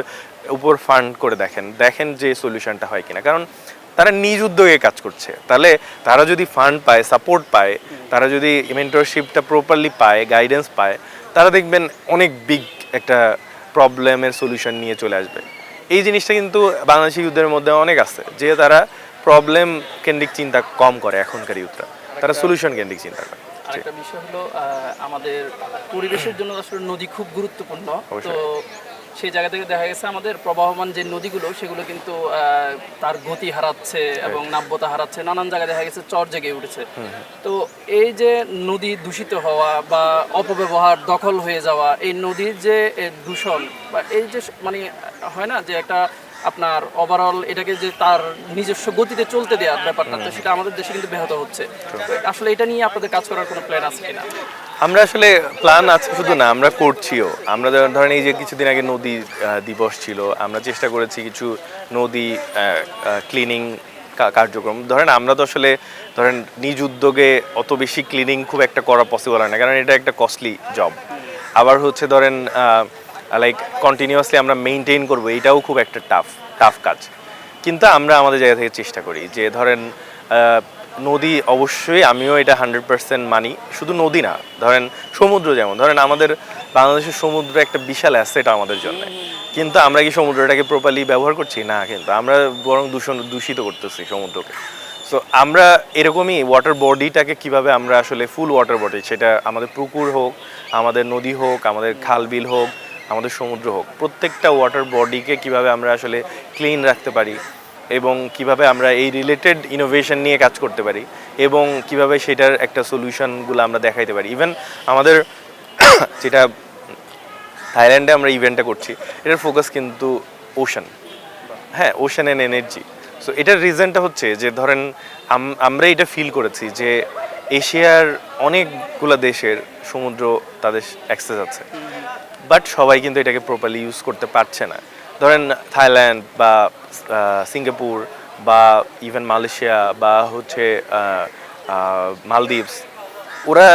উপর ফান্ড করে দেখেন যে সলিউশনটা হয় কিনা। কারণ তারা নিজ উদ্যোগে কাজ করছে, তাহলে তারা যদি ফান্ড পায়, সাপোর্ট পায়, তারা যদি মেন্টরশিপটা প্রপারলি পায়, গাইডেন্স পায়, তারা দেখবেন অনেক বিগ একটা প্রবলেমের সলিউশন নিয়ে চলে আসবে। এই জিনিসটা কিন্তু বাংলাদেশি ইউথদের মধ্যে অনেক আছে, যে তারা প্রবলেম কেন্দ্রিক চিন্তা কম করে, এখনকার ইউথরা তারা সলিউশন কেন্দ্রিক চিন্তা করে। আরেকটা বিষয় হলো আমাদের পরিবেশের জন্য আসলে নদী খুব গুরুত্বপূর্ণ। তো সেই জায়গা থেকে দেখা গেছে আমাদের প্রবাহমান যে নদীগুলো, সেগুলো কিন্তু তার গতি হারাচ্ছে এবং নাব্যতা হারাচ্ছে, নানান জায়গায় দেখা গেছে চর জেগে উঠেছে। তো এই যে নদী দূষিত হওয়া বা অপব্যবহার, দখল হয়ে যাওয়া, এই নদীর যে দূষণ বা এই যে মানে হয় না যে একটা আপনার ওভারঅল এটাকে যে তার নিজস্ব গতিতে চলতে দেওয়ার ব্যাপারটা, তো সেটা আমাদের দেশে কিন্তু ব্যাহত হচ্ছে। তো আসলে এটা নিয়ে আপনাদের কাজ করার কোনো প্ল্যান আছে কিনা? আমরা আসলে প্ল্যান আছে শুধু না, আমরা করছিও। আমরা ধরেন এই যে কিছুদিন আগে নদী দিবস ছিল, আমরা চেষ্টা করেছি কিছু নদী ক্লিনিং কার্যক্রম, ধরেন আমরা তো আসলে ধরেন নিজ উদ্যোগে অত বেশি ক্লিনিং খুব একটা করা পসিবল হয় না, কারণ এটা একটা কস্টলি জব। আবার হচ্ছে ধরেন লাইক কন্টিনিউয়াসলি আমরা মেনটেন করবো, এটাও খুব একটা টাফ কাজ। কিন্তু আমরা আমাদের জায়গা থেকে চেষ্টা করি যে ধরেন নদী, অবশ্যই আমিও এটা 100% মানি। শুধু নদী না, ধরেন সমুদ্র, যেমন ধরেন আমাদের বাংলাদেশের সমুদ্র একটা বিশাল অ্যাসেট আমাদের জন্য, কিন্তু আমরা কি সমুদ্রটাকে প্রপারলি ব্যবহার করছি না, কিন্তু আমরা বরং দূষিত করতেছি সমুদ্রকে। সো আমরা এরকমই ওয়াটার বডিটাকে কিভাবে আমরা আসলে ফুল ওয়াটার বডি, সেটা আমাদের পুকুর হোক, আমাদের নদী হোক, আমাদের খাল বিল হোক, আমাদের সমুদ্র হোক, প্রত্যেকটা ওয়াটার বডিকে কিভাবে আমরা আসলে ক্লিন রাখতে পারি এবং কিভাবে আমরা এই রিলেটেড ইনোভেশন নিয়ে কাজ করতে পারি এবং কিভাবে সেটার একটা সলিউশনগুলো আমরা দেখাইতে পারি। ইভেন আমাদের যেটা থাইল্যান্ডে আমরা ইভেন্টটা করছি, এটার ফোকাস কিন্তু ওশান, হ্যাঁ, ওশান অ্যান্ড এনার্জি। সো এটার রিজনটা হচ্ছে যে ধরেন আমরা এটা ফিল করেছি যে এশিয়ার অনেকগুলো দেশের সমুদ্র তাদের অ্যাক্সেস আছে, বাট সবাই কিন্তু এটাকে প্রপারলি ইউজ করতে পারছে না। ধরেন থাইল্যান্ড বা সিঙ্গাপুর বা ইভেন মালয়েশিয়া বা হচ্ছে মালদ্বীপস, ওরা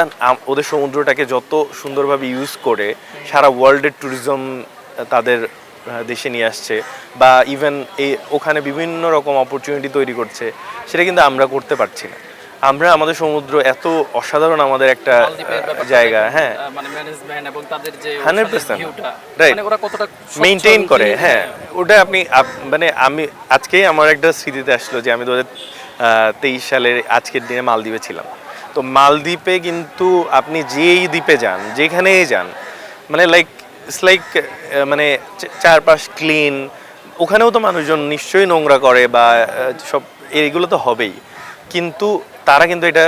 ওদের সমুদ্রটাকে যত সুন্দরভাবে ইউজ করে সারা ওয়ার্ল্ডের ট্যুরিজম তাদের দেশে নিয়ে আসছে, বা ইভেন ওখানে বিভিন্ন রকম অপরচুনিটি তৈরি করছে, সেটা কিন্তু আমরা করতে পারছি না। আমরা আমাদের সমুদ্র এত অসাধারণ, আমাদের একটা জায়গা, হ্যাঁ, মানে ম্যানেজমেন্ট এবং তাদের যে 100% মানে ওরা কতটা মেইনটেইন করে, হ্যাঁ, ওটা আপনি মানে আমি আজকেই আমার একটা স্মৃতিতে আসলো যে আমি 2023 সালের আজকের দিনে মালদ্বীপে ছিলাম। তো মালদ্বীপে কিন্তু আপনি যেই দ্বীপে যান, যেখানেই যান, মানে লাইক মানে চারপাশ ক্লিন। ওখানেও তো মানুষজন নিশ্চয়ই নোংরা করে বা সব এইগুলো তো হবেই, কিন্তু তারা কিন্তু এটা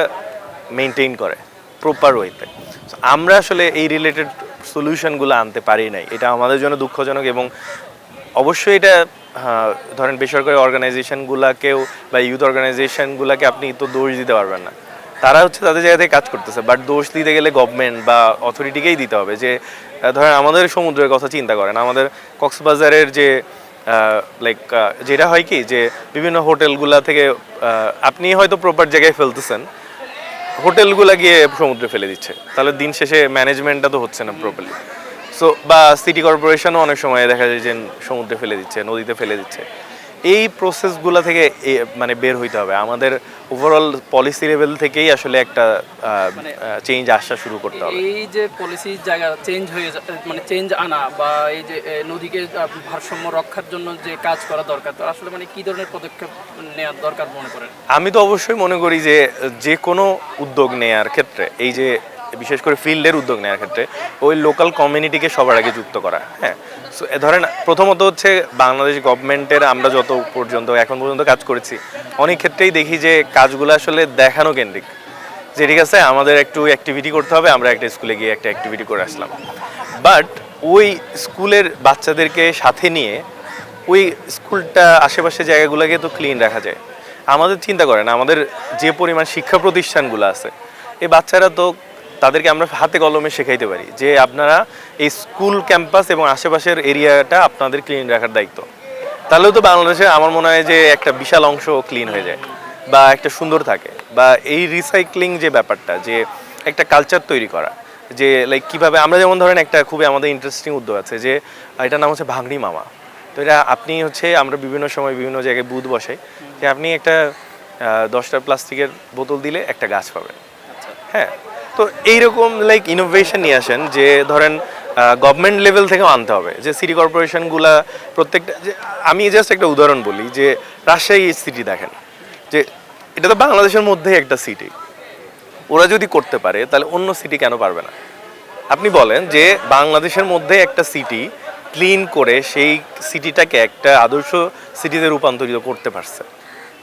মেনটেন করে প্রপার ওয়েতে। আমরা আসলে এই রিলেটেড সলিউশনগুলো আনতে পারি নাই, এটা আমাদের জন্য দুঃখজনক। এবং অবশ্যই এটা ধরেন বেসরকারি অর্গানাইজেশনগুলোকেও বা ইউথ অর্গানাইজেশনগুলোকে আপনি তো দোষ দিতে পারবেন না, তারা হচ্ছে তাদের জায়গা থেকে কাজ করতেছে, বাট দোষ দিতে গেলে গভর্নমেন্ট বা অথরিটিকেই দিতে হবে। যে ধরেন আমাদের সমুদ্রের কথা চিন্তা করেন, আমাদের কক্সবাজারের যে লাইক যেটা হয় কি যে বিভিন্ন হোটেলগুলা থেকে আপনি হয়তো প্রপার জায়গায় ফেলতেছেন, হোটেলগুলা গিয়ে সমুদ্রে ফেলে দিচ্ছে, তাহলে দিন শেষে ম্যানেজমেন্টটা তো হচ্ছে না প্রপারলি। সো বা সিটি কর্পোরেশনও অনেক সময় দেখা যায় যে সমুদ্রে ফেলে দিচ্ছে, নদীতে ফেলে দিচ্ছে। এই প্রসেসগুলো থেকে মানে বের হইতে হবে, আমাদের ওভারঅল পলিসি লেভেল থেকেই আসলে একটা চেঞ্জ আসা শুরু করতে হবে। এই যে পলিসি জায়গা চেঞ্জ হয়ে মানে চেঞ্জ আনা বা এই যে নদীকে ভারসাম্য রক্ষার জন্য যে কাজ করা দরকার, তো আসলে মানে কি ধরনের পদক্ষেপ নেওয়ার দরকার মনে করেন? আমি তো অবশ্যই মনে করি যে যে কোনো উদ্যোগ নেয়ার ক্ষেত্রে, এই যে বিশেষ করে ফিল্ডের উদ্যোগ নেওয়ার ক্ষেত্রে ওই লোকাল কমিউনিটিকে সবার আগে যুক্ত করা। হ্যাঁ, সো ধরেন প্রথমত হচ্ছে বাংলাদেশ গভর্নমেন্টের আমরা যত পর্যন্ত এখন পর্যন্ত কাজ করেছি, অনেক ক্ষেত্রেই দেখি যে কাজগুলো আসলে দেখানো কেন্দ্রিক, যে ঠিক আছে আমাদের একটু অ্যাক্টিভিটি করতে হবে, আমরা একটা স্কুলে গিয়ে একটা অ্যাক্টিভিটি করে আসলাম। বাট ওই স্কুলের বাচ্চাদেরকে সাথে নিয়ে ওই স্কুলটা আশেপাশে জায়গাগুলোকে তো ক্লিন রাখা যায়। আমাদের চিন্তা করেন, আমাদের যে পরিমাণ শিক্ষা প্রতিষ্ঠানগুলো আছে, এই বাচ্চারা তো তাদেরকে আমরা হাতে কলমে শেখাইতে পারি যে আপনারা এই স্কুল ক্যাম্পাস এবং আশেপাশের এরিয়াটা আপনাদের ক্লিন রাখার দায়িত্ব। তাহলেও তো বাংলাদেশে আমার মনে হয় যে একটা বিশাল অংশ ক্লিন হয়ে যায় বা একটা সুন্দর থাকে। বা এই রিসাইক্লিং যে ব্যাপারটা, যে একটা কালচার তৈরি করা, যে লাইক কীভাবে আমরা, যেমন ধরেন একটা খুবই আমাদের ইন্টারেস্টিং উদ্যোগ আছে যে এটার নাম হচ্ছে ভাঙড়ি মামা। তো এটা আপনি হচ্ছে আমরা বিভিন্ন সময় বিভিন্ন জায়গায় বুথ বসাই যে আপনি একটা 10টা প্লাস্টিকের বোতল দিলে একটা গাছ পাবেন। হ্যাঁ, তো এইরকম লাইক ইনোভেশন নিয়ে আসেন যে ধরেন গভর্নমেন্ট লেভেল থেকেও আনতে হবে, যে সিটি কর্পোরেশনগুলা প্রত্যেকটা, যে আমি জাস্ট একটা উদাহরণ বলি যে রাজশাহী সিটি দেখেন, যে এটা তো বাংলাদেশের মধ্যেই একটা সিটি, ওরা যদি করতে পারে তাহলে অন্য সিটি কেন পারবে না? আপনি বলেন যে বাংলাদেশের মধ্যে একটা সিটি ক্লিন করে সেই সিটিটাকে একটা আদর্শ সিটিতে রূপান্তরিত করতে পারছে।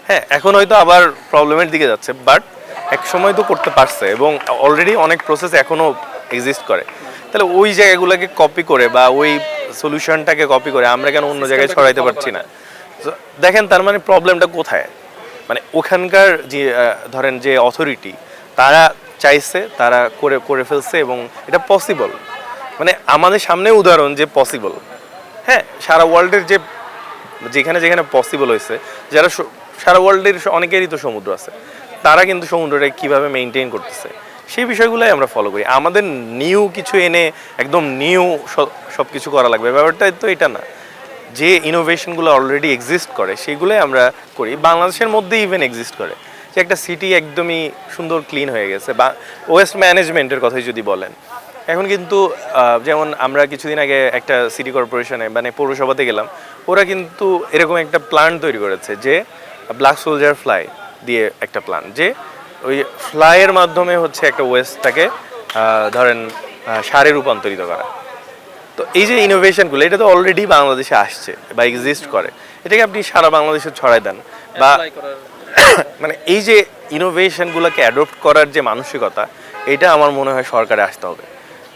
হ্যাঁ, এখন হয়তো আবার প্রবলেমের দিকে যাচ্ছে, বাট এক সময় তো করতে পারছে এবং অলরেডি অনেক প্রসেস এখনও এক্সিস্ট করে। তাহলে ওই জায়গাগুলোকে কপি করে বা ওই সলিউশনটাকে কপি করে আমরা কেন অন্য জায়গায় ছড়াইতে পারছি না? দেখেন তার মানে প্রবলেমটা কোথায়, মানে ওখানকার যে ধরেন যে অথরিটি, তারা চাইছে, তারা করে ফেলছে এবং এটা পসিবল, মানে আমাদের সামনে উদাহরণ যে পসিবল। হ্যাঁ, সারা ওয়ার্ল্ডের যেখানে যেখানে পসিবল হয়েছে, যারা সারা ওয়ার্ল্ডের অনেকেরই তো সমুদ্র আছে, তারা কিন্তু সমুদ্রটা কীভাবে মেনটেন করতেছে সেই বিষয়গুলোই আমরা ফলো করি। আমাদের নিউ কিছু এনে একদম নিউ সব কিছু করা লাগবে, ব্যাপারটা তো এটা না। যে ইনোভেশনগুলো অলরেডি এক্সিস্ট করে সেগুলোই আমরা করি। বাংলাদেশের মধ্যে ইভেন এক্সিস্ট করে যে একটা সিটি একদমই সুন্দর ক্লিন হয়ে গেছে, বা ওয়েস্ট ম্যানেজমেন্টের কথাই যদি বলেন, এখন কিন্তু যেমন আমরা কিছুদিন আগে একটা সিটি কর্পোরেশনে মানে পৌরসভাতে গেলাম, ওরা কিন্তু এরকম একটা প্ল্যান তৈরি করেছে যে ব্ল্যাক সোলজার ফ্লাই দিয়ে একটা প্ল্যান, যে ওই ফ্লাইয়ের মাধ্যমে হচ্ছে একটা ওয়েস্টটাকে ধরেন সারে রূপান্তরিত করা। তো এই যে ইনোভেশনগুলো, এটা তো অলরেডি বাংলাদেশে আসছে বা এক্সিস্ট করে, এটাকে আপনি সারা বাংলাদেশে ছড়াই দেন, বা মানে এই যে ইনোভেশনগুলোকে অ্যাডপ্ট করার যে মানসিকতা, এটা আমার মনে হয় সরকারে আসতে হবে,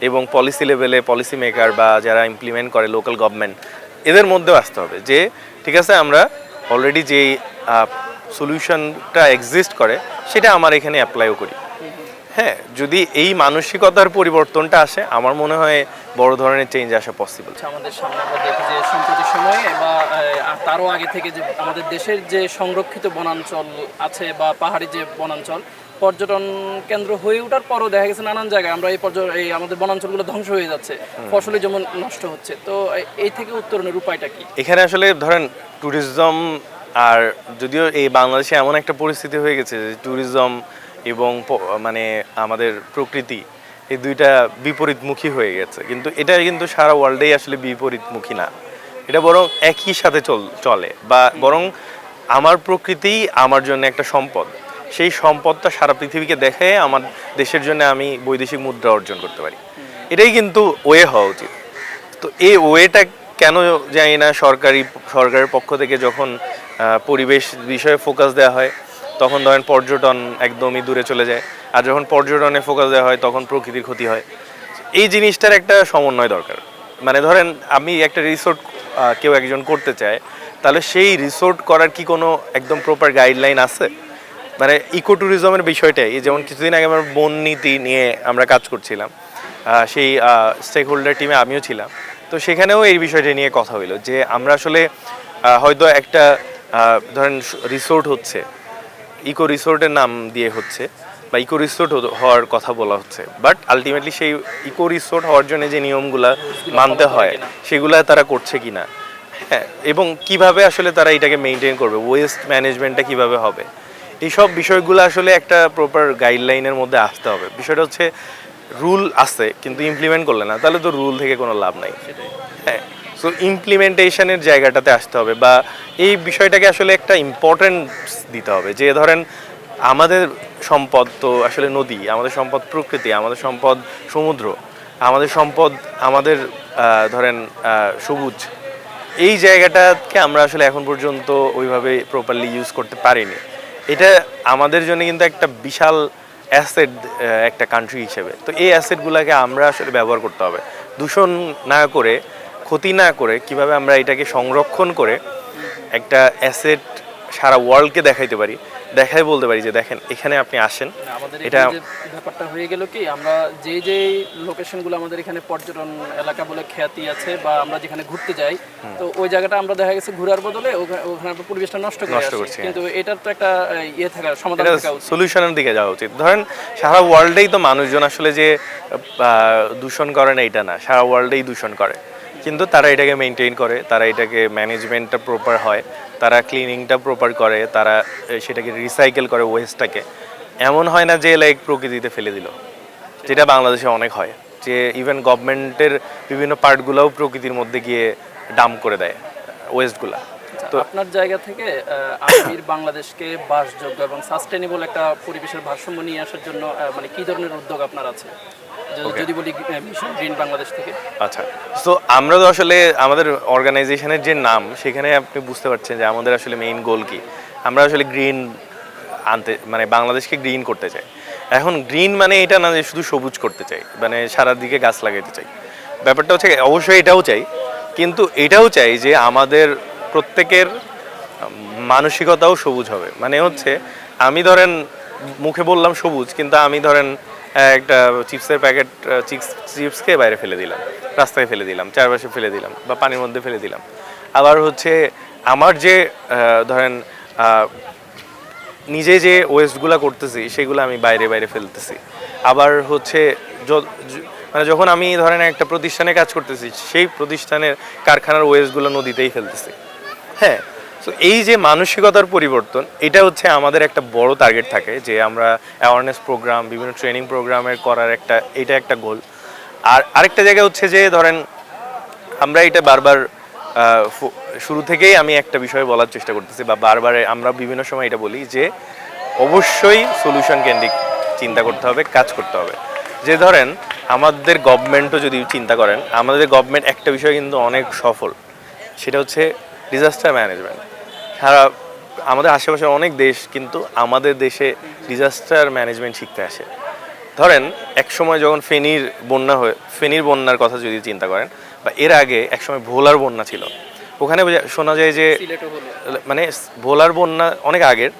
এবং পলিসি লেভেলে পলিসি মেকার বা যারা ইমপ্লিমেন্ট করে লোকাল গভর্নমেন্ট, এদের মধ্যেও আসতে হবে যে ঠিক আছে আমরা অলরেডি যেই সলিউশনটা এক্সিস্ট করে সেটা আমার এখানে অ্যাপ্লাইও করি। হ্যাঁ, যদি এই মানসিকতার পরিবর্তনটা আসে, আমার মনে হয় বড় ধরনের চেঞ্জ আসা পসিবল। আমাদের সামনে আমরা দেখি যে সম্প্রতি সময়ে বা তারও আগে থেকে যে আমাদের দেশের যে সংরক্ষিত বনাঞ্চল আছে বা পাহাড়ি যে বনাঞ্চল, পর্যটন কেন্দ্র হয়ে ওঠার পরও দেখা গেছে নানান জায়গায় আমরা এই আমাদের বনাঞ্চলগুলো ধ্বংস হয়ে যাচ্ছে, ফসলি যেমন নষ্ট হচ্ছে। তো এই থেকে উত্তরণের উপায়টা কি? এখানে আসলে ধরেন ট্যুরিজম, আর যদিও এই বাংলাদেশে এমন একটা পরিস্থিতি হয়ে গেছে যে ট্যুরিজম এবং মানে আমাদের প্রকৃতি এই দুইটা বিপরীতমুখী হয়ে গেছে, কিন্তু এটা কিন্তু সারা ওয়ার্ল্ডেই আসলে বিপরীতমুখী না, এটা বরং একই সাথে চলে, বা বরং আমার প্রকৃতি আমার জন্য একটা সম্পদ, সেই সম্পদটা সারা পৃথিবীকে দেখে আমার দেশের জন্য আমি বৈদেশিক মুদ্রা অর্জন করতে পারি, এটাই কিন্তু ওয়ে হওয়া উচিত। তো এই ওয়েটা কেন জানি না সরকারের পক্ষ থেকে যখন পরিবেশ বিষয়ে ফোকাস দেওয়া হয় তখন ধরেন পর্যটন একদমই দূরে চলে যায়, আর যখন পর্যটনে ফোকাস দেওয়া হয় তখন প্রকৃতির ক্ষতি হয়। এই জিনিসটার একটা সমন্বয় দরকার। মানে ধরেন আমি একটা রিসোর্ট কেউ একজন করতে চায়, তাহলে সেই রিসোর্ট করার কি কোনো একদম প্রপার গাইডলাইন আছে? মানে ইকো ট্যুরিজমের বিষয়টাই, যেমন কিছুদিন আগে আমরা বন নীতি নিয়ে আমরা কাজ করছিলাম, সেই স্টেক হোল্ডার টিমে আমিও ছিলাম। তো সেখানেও এই বিষয়টা নিয়ে কথা হইলো যে আমরা আসলে হয়তো একটা ধরেন রিসোর্ট হচ্ছে, ইকো রিসোর্টের নাম দিয়ে হচ্ছে বা ইকো রিসোর্ট হওয়ার কথা বলা হচ্ছে, বাট আলটিমেটলি সেই ইকো রিসোর্ট হওয়ার জন্য যে নিয়মগুলা মানতে হয় সেগুলা তারা করছে কিনা, হ্যাঁ, এবং কিভাবে আসলে তারা এটাকে মেনটেন করবে, ওয়েস্ট ম্যানেজমেন্টটা কিভাবে হবে, এইসব বিষয়গুলো আসলে একটা প্রপার গাইডলাইনের মধ্যে আসতে হবে। বিষয়টা হচ্ছে রুল আছে কিন্তু ইমপ্লিমেন্ট করলে না, তাহলে তো রুল থেকে কোনো লাভ নাই। হ্যাঁ, সো ইমপ্লিমেন্টেশনের জায়গাটাতে আসতে হবে, বা এই বিষয়টাকে আসলে একটা ইম্পর্টেন্স দিতে হবে যে ধরেন আমাদের সম্পদ তো আসলে নদী, আমাদের সম্পদ প্রকৃতি, আমাদের সম্পদ সমুদ্র, আমাদের সম্পদ আমাদের ধরেন সবুজ, এই জায়গাটাকে আমরা আসলে এখন পর্যন্ত ওইভাবে প্রপারলি ইউজ করতে পারিনি। এটা আমাদের জন্য কিন্তু একটা বিশাল অ্যাসেট একটা কান্ট্রি হিসেবে। তো এই অ্যাসেটগুলোকে আমরা আসলে ব্যবহার করতে হবে, দূষণ না করে, ক্ষতি না করে, কিভাবে আমরা এটাকে সংরক্ষণ করে একটা অ্যাসেট সারা ওয়ার্ল্ডকে দেখাইতে পারি, দেখাই বলতে পারি যে দেখেন এখানে আপনি আসেন। আমাদের এটা ব্যাপারটা হয়ে গেল কি, আমরা যে লোকেশনগুলো আমাদের এখানে পর্যটন এলাকা বলে খ্যাতি আছে বা আমরা যেখানে ঘুরতে যাই, তো ওই জায়গাটা আমরা দেখা গেছে ঘোরার বদলে ওখানে আমরা পরিবেশটা নষ্ট করছি, কিন্তু এটার তো একটা ইয়ে থাকার সমাধান থাকা উচিত, সলিউশনের দিকে যাওয়া উচিত। ধরেন সারা ওয়ার্ল্ডেই তো মানুষজন আসলে যে দূষণ করে না এটা না, সারা ওয়ার্ল্ডেই দূষণ করে, কিন্তু তারা এটাকে মেনটেন করে, তারা এটাকে ম্যানেজমেন্টটা প্রপার হয়, তারা ক্লিনিংটা প্রপার করে, তারা সেটাকে রিসাইকেল করে ওয়েস্টটাকে। এমন হয় না যে লাইক প্রকৃতিতে ফেলে দিল, যেটা বাংলাদেশে অনেক হয়, যে ইভেন গভর্নমেন্টের বিভিন্ন পার্টগুলোও প্রকৃতির মধ্যে গিয়ে ডাম্প করে দেয় ওয়েস্টগুলা। তো আপনার জায়গা থেকে আমির বাংলাদেশকে বাসযোগ্য এবং সাস্টেনেবল একটা পরিবেশের ভারসাম্য নিয়ে আসার জন্য মানে কি ধরনের উদ্যোগ আপনার আছে যদি বলি মিশন গ্রিন বাংলাদেশ থেকে? আচ্ছা, তো আমরা তো আসলে আমাদের অর্গানাইজেশনের যে নাম, সেখানে আপনি বুঝতে পারছেন যে আমাদের আসলে মেইন গোল কি। আমরা আসলে গ্রিন আনতে, মানে বাংলাদেশকে গ্রিন করতে চাই। এখন গ্রিন মানে এটা না যে শুধু সবুজ করতে চাই, মানে সারা দিকে গাছ লাগাইতে চাই, ব্যাপারটা হচ্ছে অবশ্যই এটাও চাই, কিন্তু এটাও চাই যে আমাদের প্রত্যেকের মানসিকতাও সবুজ হবে। মানে হচ্ছে আমি ধরেন মুখে বললাম সবুজ, কিন্তু আমি ধরেন একটা চিপসের প্যাকেট চিপসকে বাইরে ফেলে দিলাম, রাস্তায় ফেলে দিলাম, চারপাশে ফেলে দিলাম, বা পানির মধ্যে ফেলে দিলাম। আবার হচ্ছে আমার যে ধরেন নিজে যে ওয়েস্টগুলো করতেছি সেগুলো আমি বাইরে বাইরে ফেলতেছি। আবার হচ্ছে মানে যখন আমি ধরেন একটা প্রতিষ্ঠানে কাজ করতেছি সেই প্রতিষ্ঠানের কারখানার ওয়েস্টগুলো নদীতেই ফেলতেছি। হ্যাঁ, তো এই যে মানসিকতার পরিবর্তন, এটা হচ্ছে আমাদের একটা বড় টার্গেট থাকে যে আমরা অ্যাওয়ারনেস প্রোগ্রাম, বিভিন্ন ট্রেনিং প্রোগ্রামের করার এটা একটা গোল। আর আরেকটা জায়গা হচ্ছে যে ধরেন আমরা এটা বারবার শুরু থেকেই আমি একটা বিষয় বলার চেষ্টা করতেছি বা বারবার আমরা বিভিন্ন সময় এটা বলি যে অবশ্যই সলিউশন কেন্দ্রিক চিন্তা করতে হবে, কাজ করতে হবে। যে ধরেন আমাদের গভর্নমেন্টও যদি চিন্তা করেন, আমাদের গভর্নমেন্ট একটা বিষয় কিন্তু অনেক সফল, সেটা হচ্ছে ডিজাস্টার ম্যানেজমেন্ট। সারা আমাদের আশেপাশে অনেক দেশ কিন্তু আমাদের দেশে ডিজাস্টার ম্যানেজমেন্ট শিখতে আসে। ধরেন এক সময় যখন ফেনীর বন্যার কথা যদি চিন্তা করেন, বা এর আগে এক সময় ভোলার বন্যা ছিল, ওখানে শোনা যায় যে মানে ভোলার বন্যা অনেক আগের,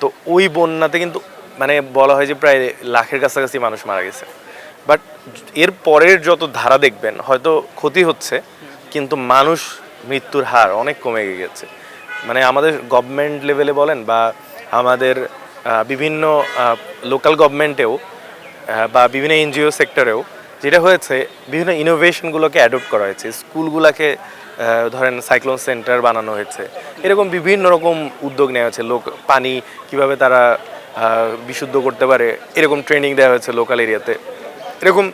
তো ওই বন্যাতে কিন্তু মানে বলা হয় যে প্রায় লাখের কাছাকাছি মানুষ মারা গেছে। বাট এর পরের যত ধারা দেখবেন হয়তো ক্ষতি হচ্ছে, কিন্তু মানুষ মৃত্যুর হার অনেক কমে গেছে। মানে আমাদের গভর্নমেন্ট লেভেলে বলেন বা আমাদের বিভিন্ন লোকাল গভর্নমেন্টেও বা বিভিন্ন এনজিও সেক্টরেও যেটা হয়েছে, বিভিন্ন ইনোভেশনগুলোকে অ্যাডপ্ট করা হয়েছে। স্কুলগুলোকে ধরেন সাইক্লোন সেন্টার বানানো হয়েছে, এরকম বিভিন্ন রকম উদ্যোগ নেওয়া হয়েছে। পানি কিভাবে তারা বিশুদ্ধ করতে পারে এরকম ট্রেনিং দেওয়া হয়েছে লোকাল এরিয়াতে, এরকম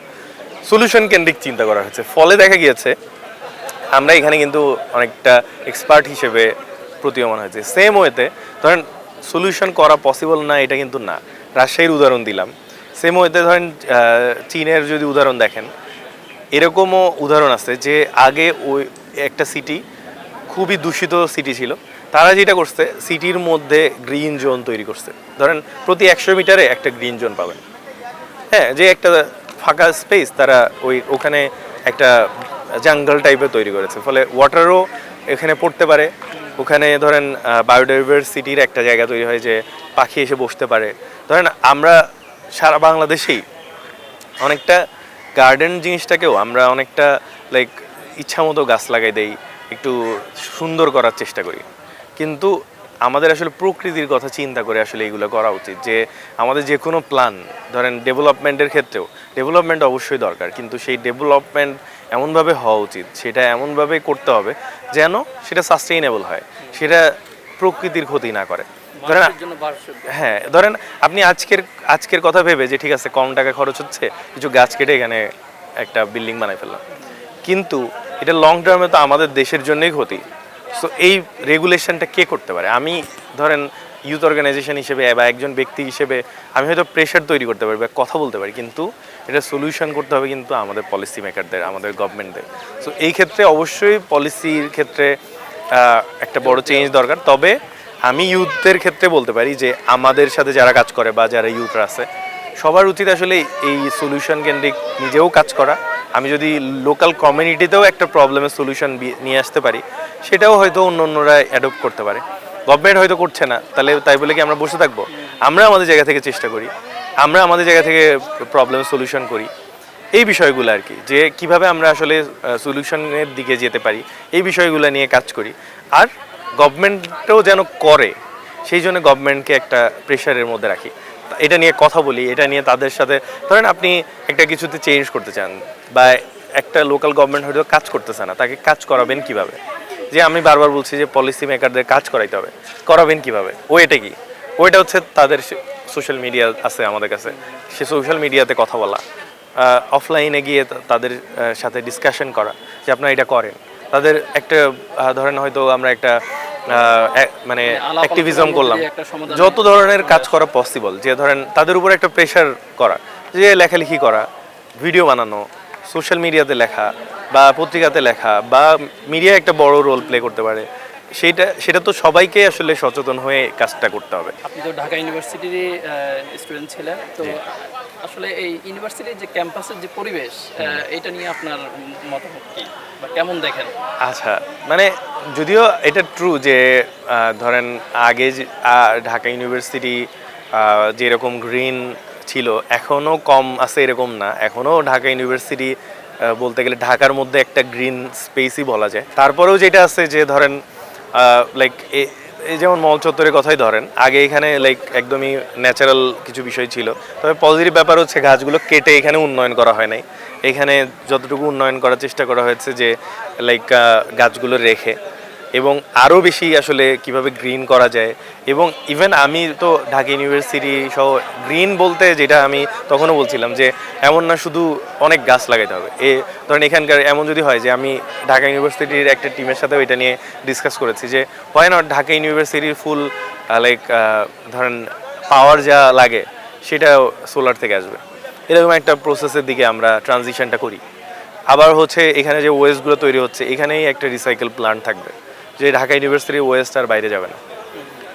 সলিউশন কেন্দ্রিক চিন্তা করা হয়েছে। ফলে দেখা গিয়েছে আমরা এখানে কিন্তু অনেকটা এক্সপার্ট হিসেবে প্রতীয়মান হয়েছে। সেম ওয়েতে ধরেন সলিউশন করা পসিবল না এটা কিন্তু না। রাজশাহীর উদাহরণ দিলাম, সেম ওয়েতে ধরেন চীনের যদি উদাহরণ দেখেন, এরকমও উদাহরণ আছে যে আগে ওই একটা সিটি খুবই দূষিত সিটি ছিল, তারা যেটা করছে সিটির মধ্যে গ্রিন জোন তৈরি করছে। ধরেন প্রতি 100 মিটারে একটা গ্রিন জোন পাবেন। হ্যাঁ, যে একটা ফাঁকা স্পেস তারা ওখানে একটা জঙ্গল টাইপের তৈরি করেছে, ফলে ওয়াটারও এখানে পড়তে পারে। ওখানে ধরেন বায়োডাইভার্সিটির একটা জায়গা তৈরি হয় যে পাখি এসে বসতে পারে। ধরেন আমরা সারা বাংলাদেশেই অনেকটা গার্ডেন জিনিসটাকেও আমরা অনেকটা লাইক ইচ্ছা মতো গাছ লাগাই দেই, একটু সুন্দর করার চেষ্টা করি। কিন্তু আমাদের আসলে প্রকৃতির কথা চিন্তা করে আসলে এগুলো করা উচিত। যে আমাদের যে কোনো প্ল্যান ধরেন ডেভেলপমেন্টের ক্ষেত্রেও, ডেভেলপমেন্ট অবশ্যই দরকার, কিন্তু সেই ডেভেলপমেন্ট এমনভাবে হওয়া উচিত, সেটা এমনভাবে করতে হবে যেন সেটা সাস্টেইনেবল হয়, সেটা প্রকৃতির ক্ষতি না করে। ধরেন হ্যাঁ, ধরেন আপনি আজকের কথা ভেবে যে ঠিক আছে কম টাকা খরচ হচ্ছে, কিছু গাছ কেটে এখানে একটা বিল্ডিং বানাই ফেললাম, কিন্তু এটা লং টার্মে তো আমাদের দেশের জন্যই ক্ষতি। সো এই রেগুলেশনটা কে করতে পারে? আমি ধরেন ইউথ অর্গানাইজেশন হিসেবে বা একজন ব্যক্তি হিসেবে আমি হয়তো প্রেশার তৈরি করতে পারি বা কথা বলতে পারি, কিন্তু এটা সলিউশন করতে হবে কিন্তু আমাদের পলিসি মেকারদের, আমাদের গভর্নমেন্টদের। সো এই ক্ষেত্রে অবশ্যই পলিসির ক্ষেত্রে একটা বড় চেঞ্জ দরকার। তবে আমি ইউথদের ক্ষেত্রে বলতে পারি যে আমাদের সাথে যারা কাজ করে বা যারা ইউথরা আছে, সবার উচিত আসলে এই সলিউশন কেন্দ্রিক নিজেও কাজ করা। আমি যদি লোকাল কমিউনিটিতেও একটা প্রবলেমের সলিউশন নিয়ে আসতে পারি, সেটাও হয়তো অন্যরা অ্যাডপ্ট করতে পারে। গভর্নমেন্ট হয়তো করছে না, তাই বলে কি আমরা বসে থাকবো? আমরা আমাদের জায়গা থেকে চেষ্টা করি, আমরা আমাদের জায়গা থেকে প্রবলেম সলিউশন করি। এই বিষয়গুলো আর কি, যে কিভাবে আমরা আসলে সলিউশনের দিকে যেতে পারি, এই বিষয়গুলো নিয়ে কাজ করি। আর গভর্নমেন্টও যেন করে, সেই জন্য গভর্নমেন্টকে একটা প্রেশারের মধ্যে রাখি, এটা নিয়ে কথা বলি, এটা নিয়ে তাদের সাথে। ধরেন আপনি একটা কিছুতে চেঞ্জ করতে চান বা একটা লোকাল গভর্নমেন্ট হয়তো কাজ করতেছে না, তাকে কাজ করাবেন কিভাবে? যে আমি বারবার বলছি যে পলিসি মেকারদের কাজ করাইতে হবে, করাবেন কিভাবে? ওইটা কি? ওইটা হচ্ছে তাদের সোশ্যাল মিডিয়া আছে আমাদের কাছে, সে সোশ্যাল মিডিয়াতে কথা বলা, অফলাইনে গিয়ে তাদের সাথে ডিসকাশন করা যে আপনারা এটা করেন। তাদের একটা ধরেন হয়তো আমরা একটা মানে অ্যাক্টিভিজম করলাম, যত ধরনের কাজ করা পসিবল, যে ধরেন তাদের উপর একটা প্রেশার করা, যে লেখালেখি করা, ভিডিও বানানো, সোশ্যাল মিডিয়াতে লেখা বা পত্রিকাতে লেখা বা মিডিয়া একটা বড় রোল প্লে করতে পারে। সেটা তো সবাইকে আসলে সচেতন হয়ে কাজটা করতে হবে। আপনি তো ঢাকা ইউনিভার্সিটির স্টুডেন্ট ছিলেন, তো আসলে এই ইউনিভার্সিটির যে ক্যাম্পাসের যে পরিবেশ, এটা নিয়ে আপনার মতামত কি বা কেমন দেখেন? আচ্ছা, মানে যদিও এটা ট্রু যে ধরেন আগে ঢাকা ইউনিভার্সিটি যেরকম গ্রিন ছিল এখনও কম আছে এরকম না। এখনও ঢাকা ইউনিভার্সিটি বলতে গেলে ঢাকার মধ্যে একটা গ্রিন স্পেসই বলা যায়। তারপরেও যেটা আছে যে ধরেন লাইক এই যেমন মল চত্বরের কথাই ধরেন, আগে এখানে লাইক একদমই ন্যাচারাল কিছু বিষয় ছিল, তবে পজিটিভ ব্যাপার হচ্ছে গাছগুলো কেটে এখানে উন্নয়ন করা হয় নাই। এখানে যতটুকু উন্নয়ন করার চেষ্টা করা হয়েছে যে লাইক গাছগুলো রেখে, এবং আরও বেশি আসলে কিভাবে গ্রিন করা যায়। এবং ইভেন আমি তো ঢাকা ইউনিভার্সিটি সহ গ্রিন বলতে যেটা আমি তখনও বলছিলাম যে এমন না শুধু অনেক গাছ লাগাইতে হবে, ধরেন এখানকার এমন যদি হয় যে আমি ঢাকা ইউনিভার্সিটির একটা টিমের সাথেও এটা নিয়ে ডিসকাস করেছি যে হয় না ঢাকা ইউনিভার্সিটির ফুল লাইক ধরেন পাওয়ার যা লাগে সেটা সোলার থেকে আসবে, এরকম একটা প্রসেসের দিকে আমরা ট্রানজিশনটা করি। আবার হচ্ছে এখানে যে ওয়েস্টগুলো তৈরি হচ্ছে এখানেই একটা রিসাইকেল প্ল্যান্ট থাকবে, যে ঢাকা ইউনিভার্সিটির ওয়েস্ট আর বাইরে যাবে না।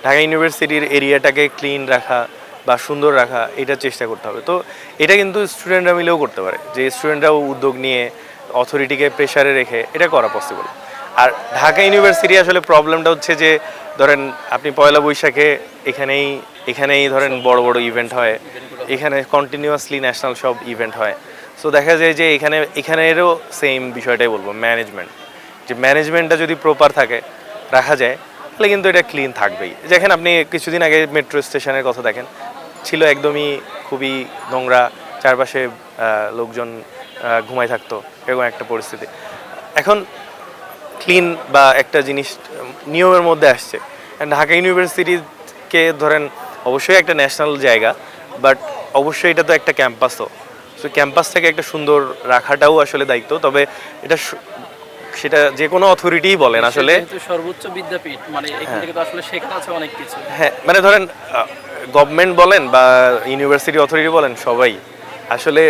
ঢাকা ইউনিভার্সিটির এরিয়াটাকে ক্লিন রাখা বা সুন্দর রাখা, এটা চেষ্টা করতে হবে। তো এটা কিন্তু স্টুডেন্টরা মিলেও করতে পারে, যে স্টুডেন্টরাও উদ্যোগ নিয়ে অথরিটিকে প্রেশারে রেখে এটা করা পসিবল। আর ঢাকা ইউনিভার্সিটি আসলে প্রবলেমটা হচ্ছে যে ধরেন আপনি পয়লা বৈশাখে এখানেই ধরেন বড় বড় ইভেন্ট হয়, এখানে কন্টিনিউয়াসলি ন্যাশনাল সব ইভেন্ট হয়। সো দেখা যায় যে এখানেরও সেম বিষয়টাই বলবো, ম্যানেজমেন্ট, যে ম্যানেজমেন্টটা যদি প্রপার থাকে রাখা যায় তাহলে কিন্তু এটা ক্লিন থাকবেই। যেখানে আপনি কিছুদিন আগে মেট্রো স্টেশনের কথা দেখেন, ছিল একদমই খুবই নোংরা, চারপাশে লোকজন ঘুমায় থাকতো, এরকম একটা পরিস্থিতি। এখন ক্লিন বা একটা জিনিস নিয়মের মধ্যে আসছে। ঢাকা ইউনিভার্সিটিকে ধরেন অবশ্যই একটা ন্যাশনাল জায়গা, বাট অবশ্যই এটা তো একটা ক্যাম্পাসও। সো ক্যাম্পাসটাকে একটা সুন্দর রাখাটাও আসলে দায়িত্ব। তবে এটা সেটা যে কোনো অথরিটিই বলেন আসলে, যেহেতু সর্বোচ্চ বিদ্যাপীঠ, মানে এখান থেকে তো আসলে শেখার আছে অনেক কিছু। হ্যাঁ মানে ধরেন গভর্নমেন্ট বলেন বা ইউনিভার্সিটি অথরিটি বলেন, সবাই আসলে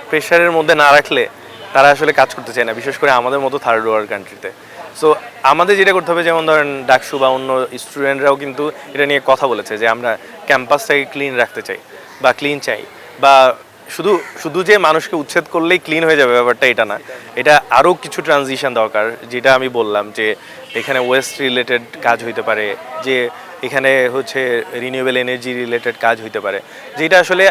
প্রেশারের মধ্যে না রাখলে তারা আসলে কাজ করতে চায় না, বিশেষ করে আমাদের মতো থার্ড ওয়ার্ল্ড কান্ট্রিতে। সো আমাদের যেটা করতে হবে, যেমন ধরেন ডাকসু বা অন্য স্টুডেন্টরাও কিন্তু এটা নিয়ে কথা বলেছে যে আমরা ক্যাম্পাসটাকে ক্লিন রাখতে চাই বা ক্লিন চাই, বা শুধু যে মানুষকে উচ্ছেদ করলেই ক্লিন হয়ে যাবে ব্যাপারটা এটা না, এটা আরও কিছু ট্রানজিশন দরকার। যেটা আমি বললাম যে এখানে ওয়েস্ট রিলেটেড কাজ হইতে পারে, যে এখানে হচ্ছে রিনিউয়েবল এনার্জি রিলেটেড কাজ হইতে পারে, যেটা আসলে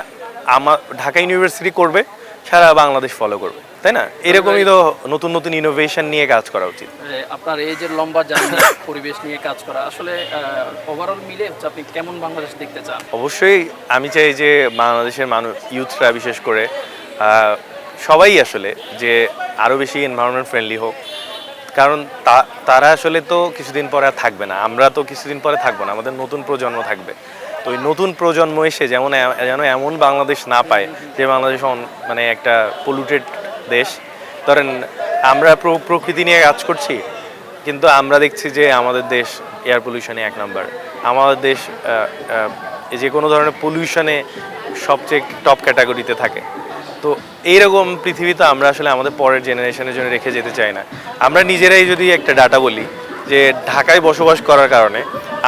ঢাকা ইউনিভার্সিটি করবে, সারা বাংলাদেশ ফলো করবে, তাই না? এরকমই তো নতুন নতুন ইনোভেশন নিয়ে কাজ করা উচিত। আপনার এই যে লম্বা জার্নি পরিবেশ নিয়ে কাজ করা, আসলে ওভারঅল মিলে হচ্ছে আপনি কেমন বাংলাদেশ দেখতে চান? অবশ্যই আমি চাই যে বাংলাদেশের মানুষ, ইউথরা বিশেষ করে সবাই আসলে যে আরও বেশি এনভায়রনমেন্ট ফ্রেন্ডলি হোক। কারণ তারা আসলে তো কিছুদিন পরে আর থাকবে না, আমরা তো কিছুদিন পরে থাকবো না, আমাদের নতুন প্রজন্ম থাকবে। তো ওই নতুন প্রজন্ম এসে যেন এমন বাংলাদেশ না পায় যে বাংলাদেশ মানে একটা পলিউটেড দেশ। ধরেন আমরা প্রকৃতি নিয়ে কাজ করছি, কিন্তু আমরা দেখছি যে আমাদের দেশ এয়ার পলিউশনে 1 নাম্বার, আমাদের দেশ যে কোনো ধরনের পলিউশনে সবচেয়ে টপ ক্যাটাগরিতে থাকে। তো এইরকম পৃথিবীতে আমরা আসলে আমাদের পরের জেনারেশনের জন্য রেখে যেতে চাই না। আমরা নিজেরাই যদি একটা ডাটা বলি যে ঢাকায় বসবাস করার কারণে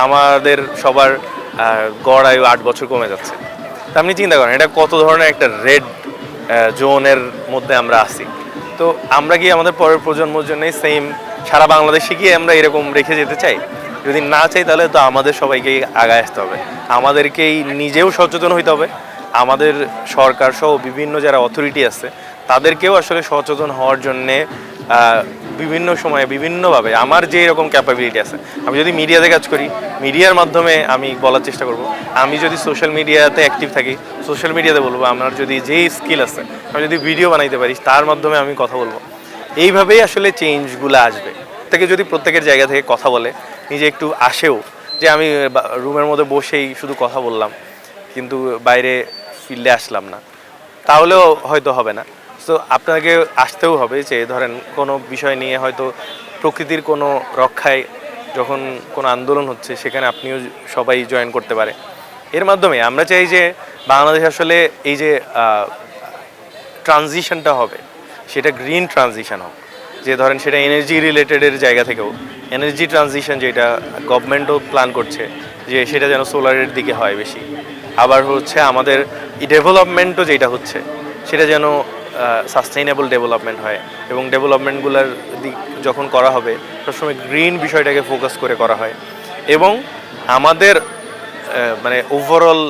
আমাদের সবার গড় আয়ু 8 বছর কমে যাচ্ছে। তা আপনি চিন্তা করেন এটা কত ধরনের একটা রেড জোনের মধ্যে আমরা আছি। তো আমরা কি আমাদের পরের প্রজন্মের জন্য সেম সারা বাংলাদেশে গিয়ে আমরা এরকম রেখে যেতে চাই? যদি না চাই তাহলে তো আমাদের সবাইকেই আগায় আসতে হবে, আমাদেরকেই নিজেও সচেতন হইতে হবে, আমাদের সরকার সহ বিভিন্ন যারা অথরিটি আছে তাদেরকেও আসলে সচেতন হওয়ার জন্যে বিভিন্ন সময়ে বিভিন্নভাবে আমার যে এরকম ক্যাপাবিলিটি আছে, আমি যদি মিডিয়াতে কাজ করি, মিডিয়ার মাধ্যমে আমি বলার চেষ্টা করব। আমি যদি সোশ্যাল মিডিয়াতে অ্যাক্টিভ থাকি, সোশ্যাল মিডিয়াতে বলবো। আমার যদি যেই স্কিল আছে, আমি যদি ভিডিও বানাইতে পারি, তার মাধ্যমে আমি কথা বলবো। এইভাবেই আসলে চেঞ্জগুলো আসবে। থেকে যদি প্রত্যেকের জায়গা থেকে কথা বলে, নিজে একটু আসেও, যে আমি রুমের মধ্যে বসেই শুধু কথা বললাম কিন্তু বাইরে ফিল্ডে আসলাম না, তাহলেও হয়তো হবে না। সো আপনাকে আসতেও হবে, যে ধরেন কোনো বিষয় নিয়ে হয়তো প্রকৃতির কোনো রক্ষায় যখন কোনো আন্দোলন হচ্ছে, সেখানে আপনিও সবাই জয়েন করতে পারে। এর মাধ্যমে আমরা চাই যে বাংলাদেশ আসলে এই যে ট্রানজিশনটা হবে সেটা গ্রিন ট্রানজিশন হোক, যে ধরেন সেটা এনার্জি রিলেটেডের জায়গা থেকেও এনার্জি ট্রানজিশন যেটা গভর্নমেন্টও প্ল্যান করছে, যে সেটা যেন সোলারের দিকে হয় বেশি। আবার হচ্ছে আমাদের ডেভেলপমেন্টও যেটা হচ্ছে সেটা যেন সাস্টেইনেবল ডেভেলপমেন্ট হয়, এবং ডেভেলপমেন্টগুলোর দিক যখন করা হবে সবসময় গ্রিন বিষয়টাকে ফোকাস করে করা হয়, এবং আমাদের মানে ওভারঅল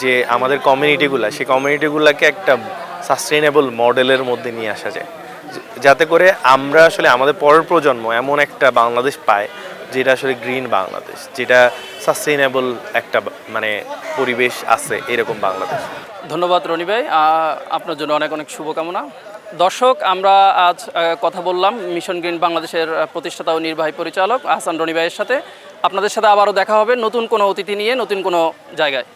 যে আমাদের কমিউনিটিগুলো, সেই কমিউনিটিগুলোকে একটা সাস্টেইনেবল মডেলের মধ্যে নিয়ে আসা যায়, যাতে করে আমরা আসলে আমাদের পরের প্রজন্ম এমন একটা বাংলাদেশ পায় যেটা আসলে গ্রিন বাংলাদেশ, যেটা সাস্টেইনেবল একটা মানে পরিবেশ আছে এরকম বাংলাদেশ। ধন্যবাদ রনি ভাই, আপনার জন্য অনেক অনেক শুভকামনা। দর্শক, আমরা আজ কথা বললাম মিশন গ্রিন বাংলাদেশের প্রতিষ্ঠাতা ও নির্বাহী পরিচালক আহসান রনি ভাইয়ের সাথে। আপনাদের সাথে আবারও দেখা হবে নতুন কোনো অতিথি নিয়ে, নতুন কোনো জায়গায়।